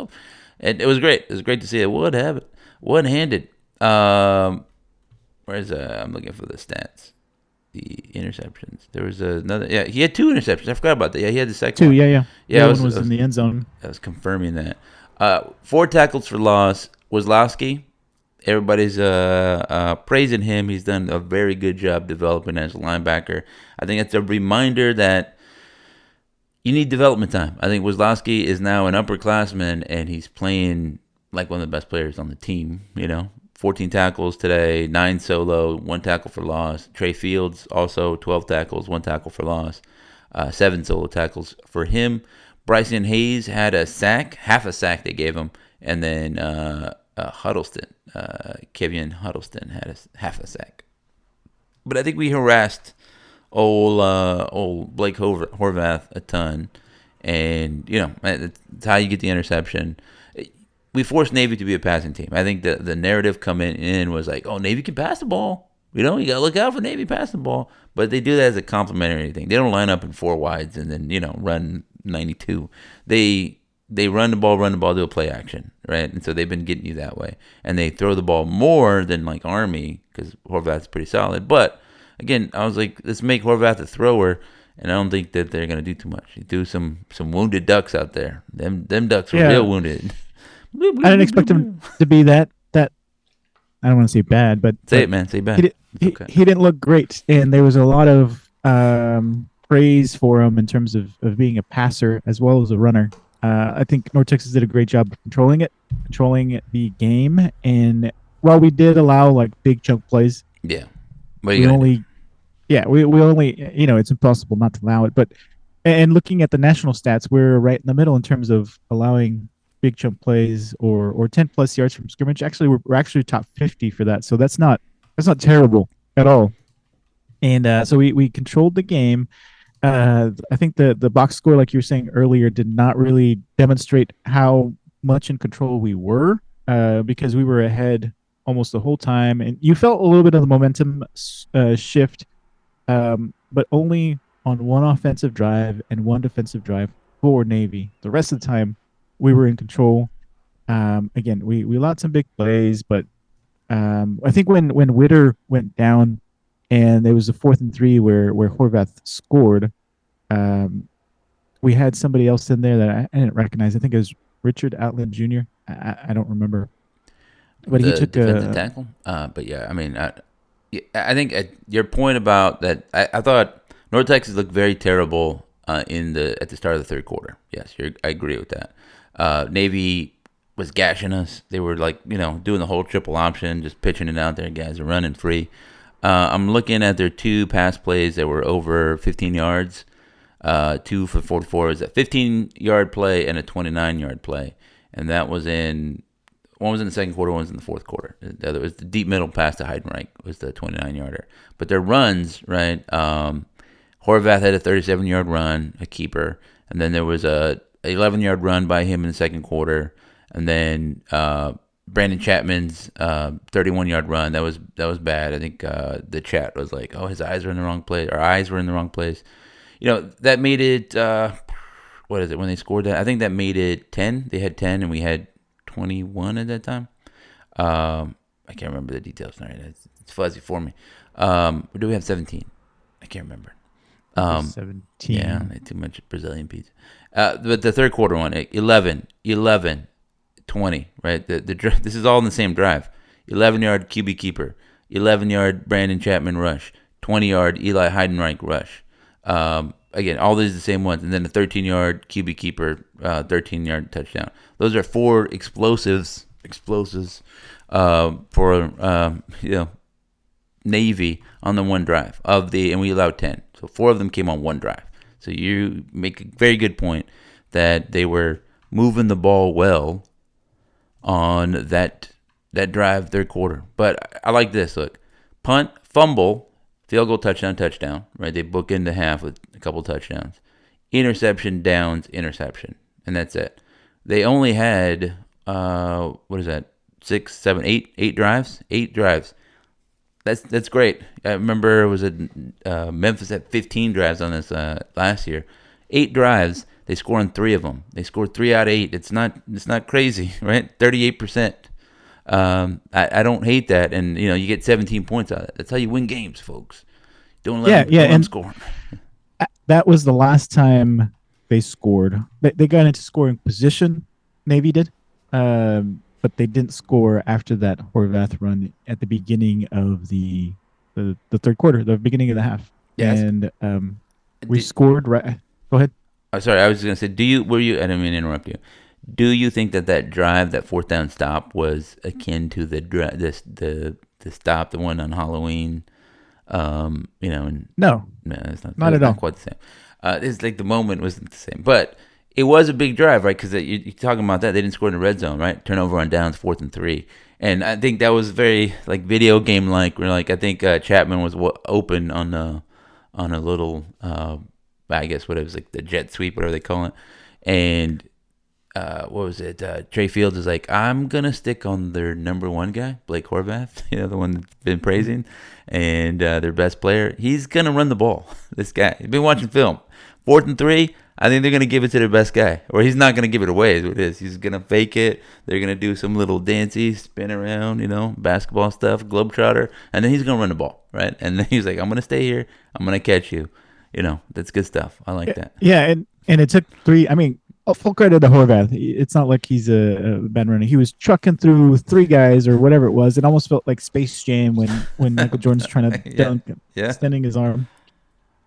and it was great. It was great to see it. One-handed. Where's I'm looking for the stats. The interceptions. There was another. Yeah, he had 2 interceptions. I forgot about that. Yeah, he had the second Two, one. yeah. Yeah, one was in the end zone. I was confirming that. 4 tackles for loss. Wazlowski. Everybody's praising him. He's done a very good job developing as a linebacker. I think it's a reminder that you need development time. I think Wazlowski is now an upperclassman, and he's playing like one of the best players on the team. 14 tackles today, 9 solo, 1 tackle for loss. Trey Fields also 12 tackles, 1 tackle for loss, 7 solo tackles for him. Bryson Hayes had a sack, half a sack they gave him, and then Kevin Huddleston had half a sack. But I think we harassed old Blake Horvath a ton, and that's how you get the interception. We forced Navy to be a passing team. I think the narrative coming in was like, oh, Navy can pass the ball. You got to look out for Navy passing the ball. But they do that as a complimentary thing. They don't line up in 4 wides and then, run 92. They run the ball, do a play action, right? And so they've been getting you that way. And they throw the ball more than like Army because Horvath's pretty solid. But, again, I was like, let's make Horvath a thrower. And I don't think that they're going to do too much. You do some wounded ducks out there. Them ducks were real wounded. I didn't expect him to be that. I don't want to say bad, but say it, man. Say bad. He didn't look great, and there was a lot of praise for him in terms of being a passer as well as a runner. I think North Texas did a great job of controlling the game, and while we did allow like big chunk plays, we only it's impossible not to allow it. But and looking at the national stats, we're right in the middle in terms of allowing big chunk plays or 10 plus yards from scrimmage. Actually, we're actually top 50 for that. So that's not terrible at all. And so we controlled the game. I think the box score, like you were saying earlier, did not really demonstrate how much in control we were because we were ahead almost the whole time. And you felt a little bit of the momentum shift, but only on one offensive drive and one defensive drive for Navy. The rest of the time, we were in control. Again, we allowed some big plays, but I think when Witter went down and there was a 4th and 3 where Horvath scored, we had somebody else in there that I didn't recognize. I think it was Richard Outland Jr. I don't remember. But he took defensive tackle. But yeah, I mean, I think your point about that, I thought North Texas looked very terrible at the start of the 3rd quarter. Yes, I agree with that. Navy was gashing us. They were like, doing the whole triple option, just pitching it out there. Guys are running free. I'm looking at their 2 pass plays that were over 15 yards. 2 for 44 is a 15-yard play and a 29-yard play. And that was one was in the 2nd quarter, one was in the 4th quarter. The other was the deep middle pass to Heidenreich was the 29-yarder. But their runs, right, Horvath had a 37-yard run, a keeper. And then there was a 11-yard run by him in the 2nd quarter, and then Brandon Chapman's 31-yard run. That was bad. I think the chat was like, "Oh, his eyes were in the wrong place. Our eyes were in the wrong place." That made it. What is it when they scored that? I think that made it 10. They had 10, and we had 21 at that time. I can't remember the details. Sorry, it's fuzzy for me. Or do we have 17? I can't remember. 17. Yeah, too much Brazilian pizza. But the 3rd quarter one, 11, 20, right? This is all in the same drive. 11-yard QB keeper, 11-yard Brandon Chapman rush, 20-yard Eli Heidenreich rush. Again, all these are the same ones. And then a 13-yard QB keeper, 13-yard touchdown. Those are 4 explosives for Navy on the one drive and we allowed 10. So 4 of them came on one drive. So you make a very good point that they were moving the ball well on that that drive third quarter. But I like this. Look, punt, fumble, field goal, touchdown, touchdown. Right? They book into half with a couple touchdowns. Interception, downs, interception, and that's it. They only had what is that? 6, 7, 8 drives. 8 drives. That's great. I remember it was Memphis had 15 drives on this last year. 8 drives. They score on 3 of them. They scored 3 out of 8. It's not crazy, right? 38%. I don't hate that, and you get 17 points out of it. That's how you win games, folks. Don't let them score. That was the last time they scored. They got into scoring position. Navy did, but they didn't score after that Horvath run at the beginning of the third quarter, the beginning of the half. Yes. And we scored right. Go ahead. Oh, sorry, I was going to say, I didn't mean to interrupt you. Do you think that drive, that fourth down stop, was akin to the stop, the one on Halloween? No, it's not at all. Quite the same. It's like the moment wasn't the same, but it was a big drive, right? Because you're talking about that, they didn't score in the red zone, right? Turnover on downs, 4th and 3, and I think that was very like video game like. Where like I think Chapman was open on a little, I guess what it was, like the jet sweep, whatever they call it, and. What was it? Trey Fields is like, I'm gonna stick on their number 1 guy, Blake Horvath, the one that's been praising, and their best player. He's gonna run the ball. This guy, he's been watching film. 4th and 3, I think they're gonna give it to their best guy, or he's not gonna give it away. Is what it is. He's gonna fake it. They're gonna do some little dancey, spin around, basketball stuff, globetrotter, and then he's gonna run the ball, right? And then he's like, I'm gonna stay here. I'm gonna catch you. That's good stuff. I like that. Yeah, and it took 3. I mean. Full credit to Horvath. It's not like he's a bad runner. He was trucking through 3 guys or whatever it was. It almost felt like Space Jam when Michael Jordan's trying to dunk, extending his arm.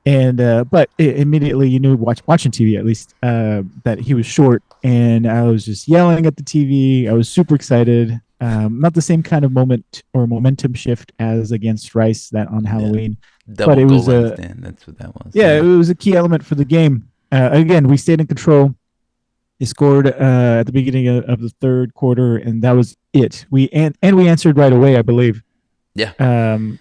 And but immediately you knew watching TV at least that he was short, and I was just yelling at the TV. I was super excited. Not the same kind of moment or momentum shift as against Rice that on Halloween, but it was that's what that was. Yeah, it was a key element for the game. Again, we stayed in control. They scored at the beginning of the third quarter, and that was it. We answered right away, I believe. Yeah. And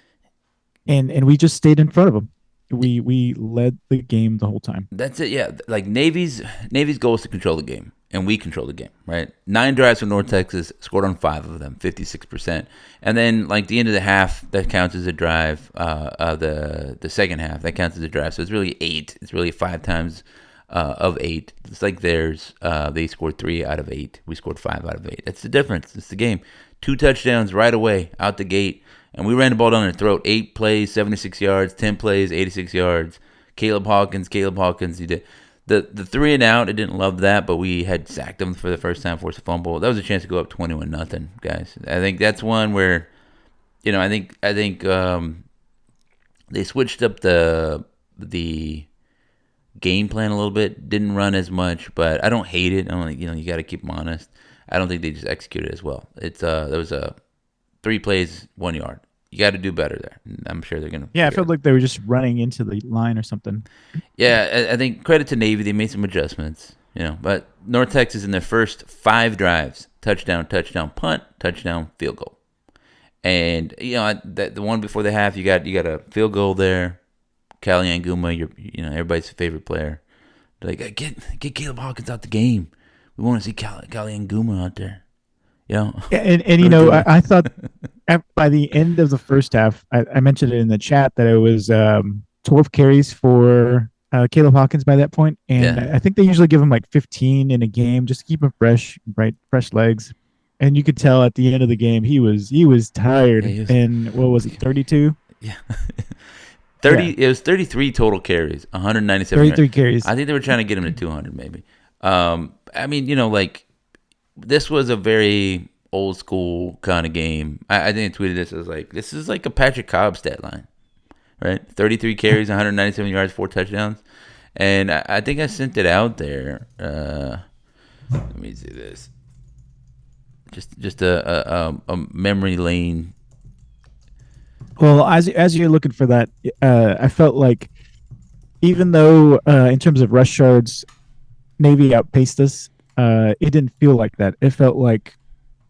we just stayed in front of them. We led the game the whole time. That's it. Yeah. Like Navy's goal is to control the game, and we control the game, right? 9 drives from North Texas, scored on 5 of them, 56%. And then like the end of the half, that counts as a drive. The second half, that counts as a drive. So it's really 8. It's really 5 times. Of 8. It's like theirs. They scored 3 out of 8. We scored 5 out of 8. That's the difference. It's the game. 2 touchdowns right away out the gate, and we ran the ball down their throat. 8 plays, 76 yards. 10 plays, 86 yards. Caleb Hawkins. He did the 3 and out. I didn't love that, but we had sacked him for the first time, forced a fumble. That was a chance to go up 21-0, guys. I think that's one where, I think they switched up the game plan a little bit, didn't run as much, but I don't hate it. I don't, you got to keep them honest. I don't think they just executed as well. It's there was 3 plays, 1 yard. You got to do better there. I'm sure they're gonna. Yeah, I felt like they were just running into the line or something. Yeah, I think credit to Navy, they made some adjustments. But North Texas in their first 5 drives, touchdown, punt, touchdown, field goal, and the one before the half, you got a field goal there. Callie Anguma, everybody's favorite player. They're like, get Caleb Hawkins out the game. We want to see Callie Anguma out there. Yeah, and I thought by the end of the first half, I mentioned it in the chat that it was 12 carries for Caleb Hawkins by that point, and I think they usually give him like 15 in a game just to keep him fresh legs. And you could tell at the end of the game he was tired. And what was it, 32? Yeah. 30. Yeah. It was 33 total carries, 197. 33 carries. I think they were trying to get him to 200, maybe. I mean, like this was a very old school kind of game. I think I tweeted this. I was like, this is like a Patrick Cobb stat line, right? 33 carries, 197 yards, 4 touchdowns, and I think I sent it out there. Let me see this. Just a memory lane. Well, as you're looking for that, I felt like even though in terms of rush yards, Navy outpaced us, it didn't feel like that. It felt like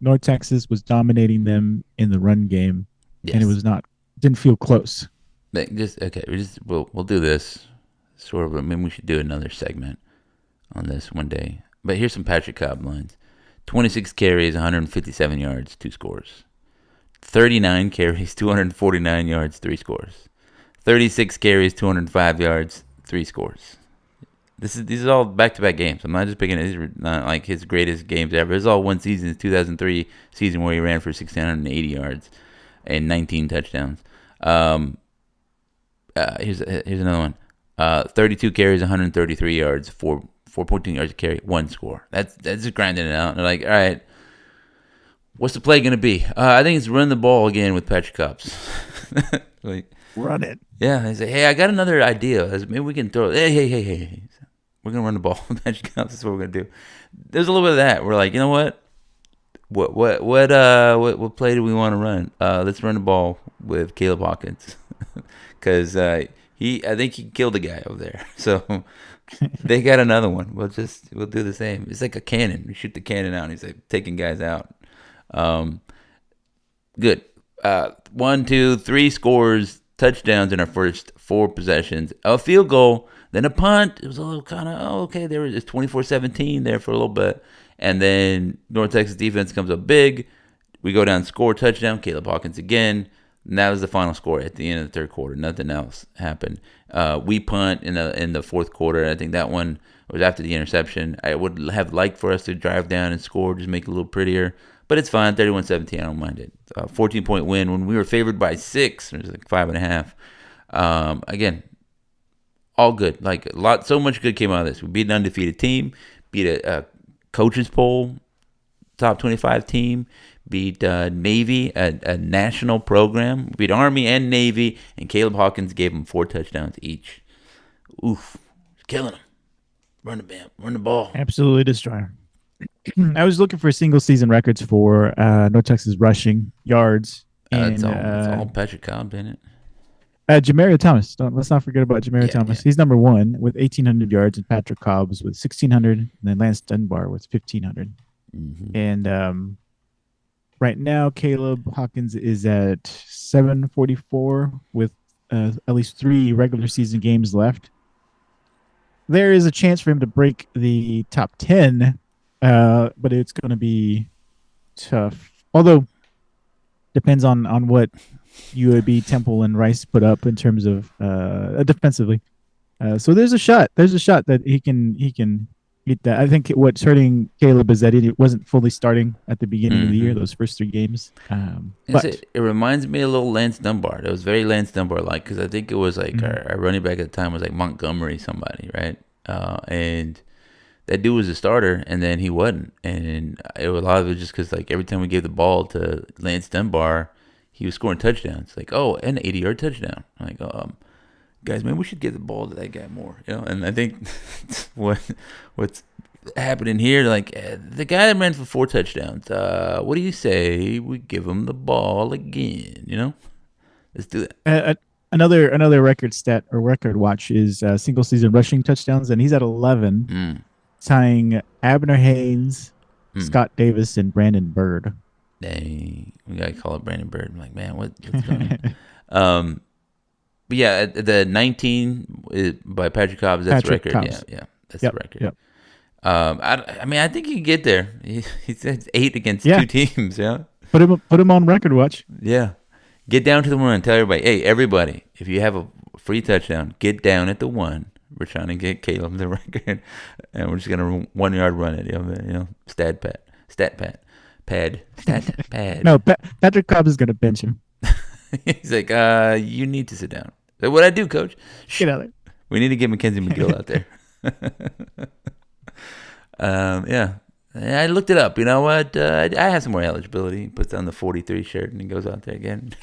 North Texas was dominating them in the run game, and it Yes. was not didn't feel close. We'll do this sort of. I mean, we should do another segment on this one day. But here's some Patrick Cobb lines: 26 carries, 157 yards, 2 scores. 39 carries, 249 yards, 3 scores. 36 carries, 205 yards, 3 scores. These are all back-to-back games. I'm not just picking. These are not like his greatest games ever. This is all one season. His 2003 season where he ran for 1,680 yards and 19 touchdowns. Here's another one. 32 carries, 133 yards, 4.2 yards a carry, 1 score. That's just grinding it out. And they're like, all right, what's the play going to be? I think it's run the ball again with Patrick Cobb. Like, Run it. yeah, they say, hey, I got another idea. Maybe we can throw it. Hey. We're going to run the ball with Patrick Cobb. That's what we're going to do. There's a little bit of that. We're like, you know what? What play do we want to run? Let's run the ball with Caleb Hawkins. Because I think he killed a guy over there. So they got another one. We'll do the same. It's like a cannon. We shoot the cannon out. And he's like taking guys out. Good. 1, 2, 3 scores, touchdowns in our first 4 possessions. A field goal, then a punt. It was a little kind of okay. There was 24-17 there for a little bit, and then North Texas defense comes up big. We go down, score, touchdown. Caleb Hawkins again. And that was the final score at the end of the third quarter. Nothing else happened. We punt in the fourth quarter. I think that one was after the interception. I would have liked for us to drive down and score, just make it a little prettier. But it's fine. 31-17. I don't mind it. 14-point win when we were favored by 6. It was like 5.5. Again, all good. Like so much good came out of this. We beat an undefeated team. Beat a coaches poll top 25 team. Beat Navy, a national program. Beat Army and Navy, and Caleb Hawkins gave them 4 touchdowns each. Oof, killing them. Run the ball. Absolutely destroyer. I was looking for single season records for North Texas rushing yards. It's all Patrick Cobb, isn't it? Jamario Thomas. Let's not forget about Jamario Thomas. Yeah. He's number 1 with 1,800 yards, and Patrick Cobb's with 1,600, and then Lance Dunbar with 1,500. Mm-hmm. And right now, Caleb Hawkins is at 744 with at least 3 regular season games left. There is a chance for him to break the top 10, but it's going to be tough. Although, depends on what UAB, Temple, and Rice put up in terms of defensively. So there's a shot. There's a shot that he can get that. I think what's hurting Caleb is that he wasn't fully starting at the beginning of the year, those first 3 games. But it reminds me a little Lance Dunbar. It was very Lance Dunbar-like, because I think it was like our running back at the time was like Montgomery somebody, right? And that dude was a starter, and then he wasn't. And a lot of it was just because like every time we gave the ball to Lance Dunbar, he was scoring touchdowns. Like, oh, an 80-yard touchdown. I'm like, guys, maybe we should give the ball to that guy more, you know. And I think what's happening here, like the guy that ran for 4 touchdowns. What do you say we give him the ball again? You know, let's do that. Another record stat or record watch is single season rushing touchdowns, and he's at 11, tying Abner Haynes, Scott Davis, and Brandon Bird. Dang, we gotta call it Brandon Bird. I'm like, man, what's going on? But yeah, the 19 by Patrick Cobb, that's the record. Cobbs. Yeah, that's the record. Yep. I mean, I think he can get there. He said 8 against 2 teams. Yeah, put him on record watch. Yeah, get down to the 1. Tell everybody, hey, everybody, if you have a free touchdown, get down at the 1. We're trying to get Caleb the record, and we're just gonna 1-yard run it. You know, stat pad. No, Patrick Cobb is gonna bench him. He's like, you need to sit down. What I do, coach? Get out there. We need to get Mackenzie McGill out there. Yeah. I looked it up. You know what? I have some more eligibility. He puts on the 43 shirt and he goes out there again,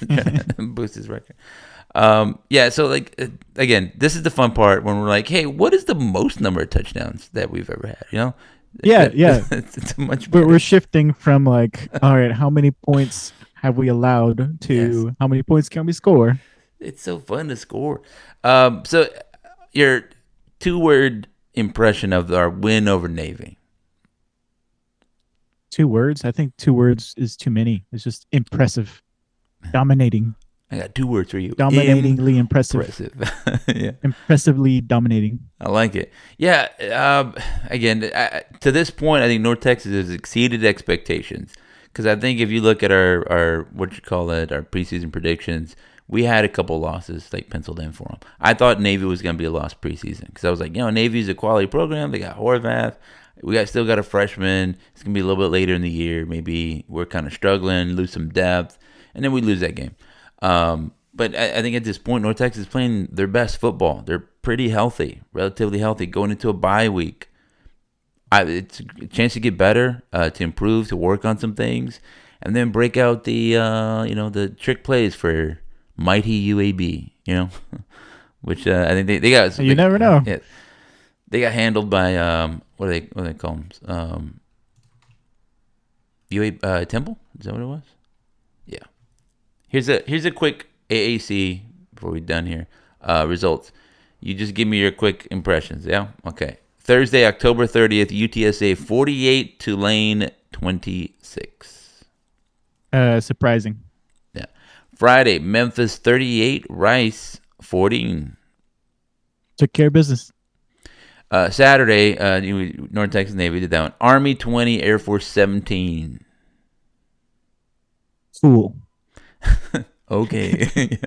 boost his record. Yeah. So like again, this is the fun part when we're like, hey, what is the most number of touchdowns that we've ever had? You know? Yeah. It's much better. We're shifting from like, all right, how many points have we allowed to how many points can we score? It's so fun to score. So your 2-word impression of our win over Navy. 2 words. I think 2 words is too many. It's just impressive, dominating, I got 2 words for you. dominatingly impressive, Yeah. impressively dominating. I like it. Yeah. Again, to this point, I think North Texas has exceeded expectations. Because I think if you look at our what you call it, our preseason predictions, we had a couple losses like penciled in for them. I thought Navy was going to be a lost preseason because I was like, Navy's a quality program. They got Horvath. Still got a freshman. It's going to be a little bit later in the year. Maybe we're kind of struggling, lose some depth, and then we lose that game. But I think at this point, North Texas is playing their best football. They're pretty healthy, relatively healthy, going into a bye week. It's a chance to get better, to improve, to work on some things, and then break out the trick plays for mighty UAB. Which I think they got. You never know. Yeah, they got handled by what do they call them? UA Temple. Is that what it was? Yeah. Here's a quick AAC before we're done here. Results. You just give me your quick impressions. Yeah. Okay. Thursday, October 30th, UTSA 48, Tulane 26. Surprising. Yeah. Friday, Memphis 38, Rice 14. Took care of business. Saturday, North Texas Navy did that one. Army 20, Air Force 17. Fool. Okay.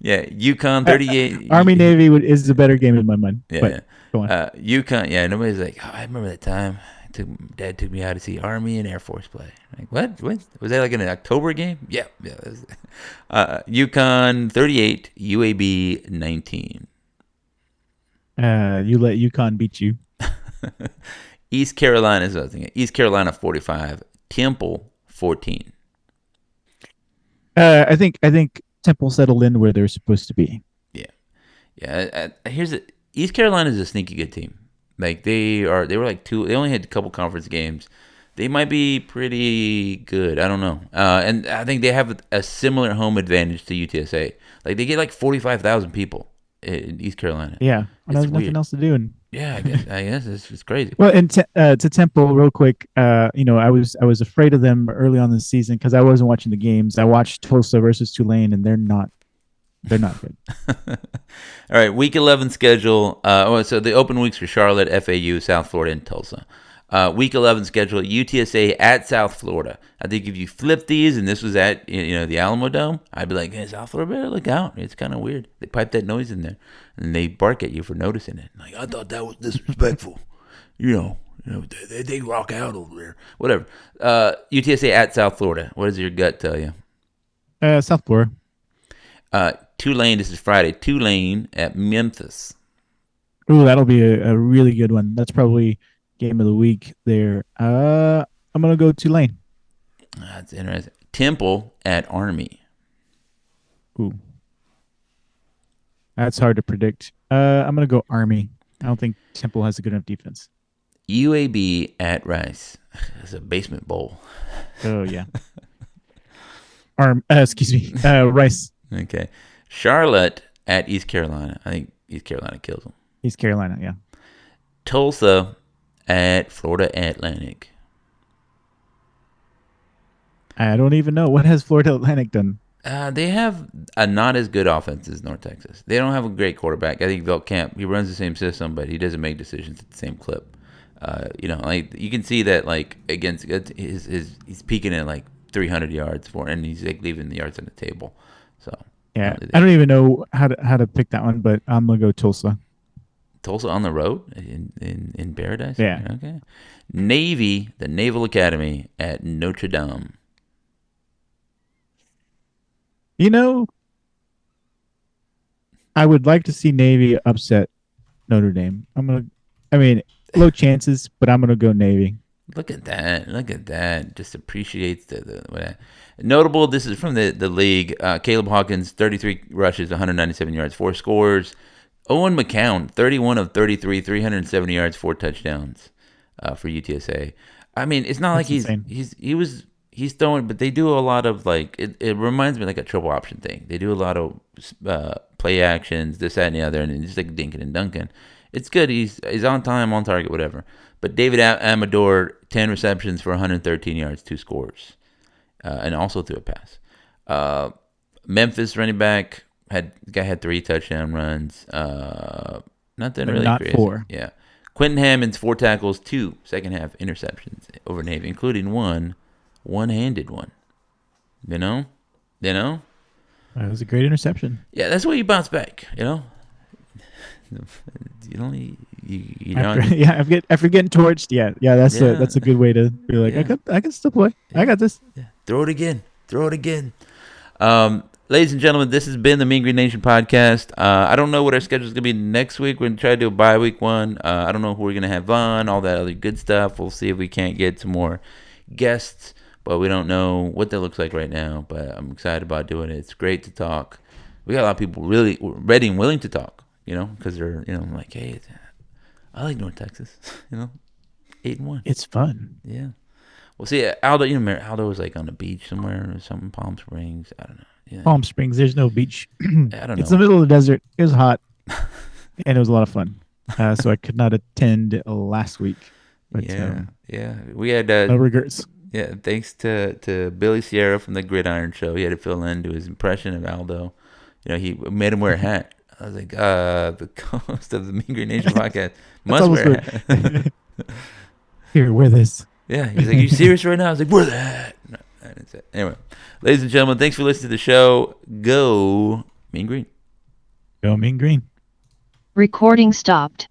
Yeah. UConn 38. Army Navy is the better game in my mind. Yeah. But go on. UConn. Yeah. Nobody's like, I remember that time. Dad took me out to see Army and Air Force play. Like, what? Was that like an October game? Yeah. UConn 38, UAB 19. You let UConn beat you. East Carolina is what I was thinking. East Carolina 45, Temple 14. I think Temple settled in where they're supposed to be. Yeah. East Carolina is a sneaky good team. Like they were like they only had a couple conference games. They might be pretty good. I don't know. And I think they have a similar home advantage to UTSA. Like they get like 45,000 people in East Carolina. Yeah, when there's nothing else to do. And yeah, I guess it's just crazy. well, and to Temple, real quick, I was afraid of them early on this season because I wasn't watching the games. I watched Tulsa versus Tulane, and they're not good. All right, Week 11 schedule. So the open weeks for Charlotte, FAU, South Florida, and Tulsa. Week 11 schedule, UTSA at South Florida. I think if you flip these and this was at the Alamo Dome, I'd be like, hey, South Florida better look out. It's kind of weird. They pipe that noise in there, and they bark at you for noticing it. Like, I thought that was disrespectful. They rock out over there. Whatever. UTSA at South Florida. What does your gut tell you? South Florida. Tulane, this is Friday. Tulane at Memphis. Ooh, that'll be a really good one. That's probably game of the week there. I'm going to go Tulane. That's interesting. Temple at Army. Ooh. That's hard to predict. I'm going to go Army. I don't think Temple has a good enough defense. UAB at Rice. It's a basement bowl. Oh, yeah. Excuse me. Rice. Okay. Charlotte at East Carolina. I think East Carolina kills them. East Carolina, yeah. Tulsa at Florida Atlantic. I don't even know. What has Florida Atlantic done? They have a not as good offense as North Texas. They don't have a great quarterback. I think Veltkamp, he runs the same system, but he doesn't make decisions at the same clip. Like you can see that like against he's peaking at like 300 yards and he's like leaving the yards on the table. So yeah, I don't even know how to pick that one, but I'm gonna go Tulsa. Tulsa on the road in Paradise. Yeah. Okay. Navy, the Naval Academy at Notre Dame. I would like to see Navy upset Notre Dame. Low chances, but I'm gonna go Navy. Look at that. Just appreciates the notable. This is from the league. Caleb Hawkins, 33 rushes, 197 yards, 4 scores. Owen McCown, 31 of 33, 370 yards, 4 touchdowns for UTSA. I mean, it's not That's like he's throwing, but they do a lot of like it reminds me like a triple option thing. They do a lot of play actions, this, that, and the other, and it's just like dinking and dunking. It's good. He's on time, on target, whatever. But David Amador, 10 receptions for 113 yards, 2 scores, and also threw a pass. Memphis running back had 3 touchdown runs. Nothing But really not crazy. 4. Yeah. Quentin Hammond's 4 tackles, 2 second half interceptions over Navy, including one-handed one. You know? That was a great interception. Yeah, that's where you bounce back, you know? You don't After getting torched, that's a good way to be like, Yeah. I can still play. I got this. Yeah. Throw it again. Ladies and gentlemen, this has been the Mean Green Nation podcast. I don't know what our schedule is going to be next week. We're going to try to do a bye-week one. I don't know who we're going to have on, all that other good stuff. We'll see if we can't get some more guests, but we don't know what that looks like right now. But I'm excited about doing it. It's great to talk. We got a lot of people really ready and willing to talk, because they're, like, hey, I like North Texas, 8-1. It's fun. Yeah. Well, see, Aldo, Aldo was like on the beach somewhere or something, Palm Springs. I don't know. Yeah. Palm Springs, there's no beach. I don't know. It's the middle of the desert. It was hot, and it was a lot of fun. So I could not attend last week. But, yeah. We had no regrets. Yeah, thanks to Billy Sierra from the Gridiron Show. He had to fill in to his impression of Aldo. He made him wear a hat. I was like, the host of the Mean Green Nation podcast must wear a hat. Here, wear this. Yeah, he's like, you serious right now? I was like, wear the hat. No, I didn't say it. Anyway, ladies and gentlemen, thanks for listening to the show. Go Mean Green. Go Mean Green. Recording stopped.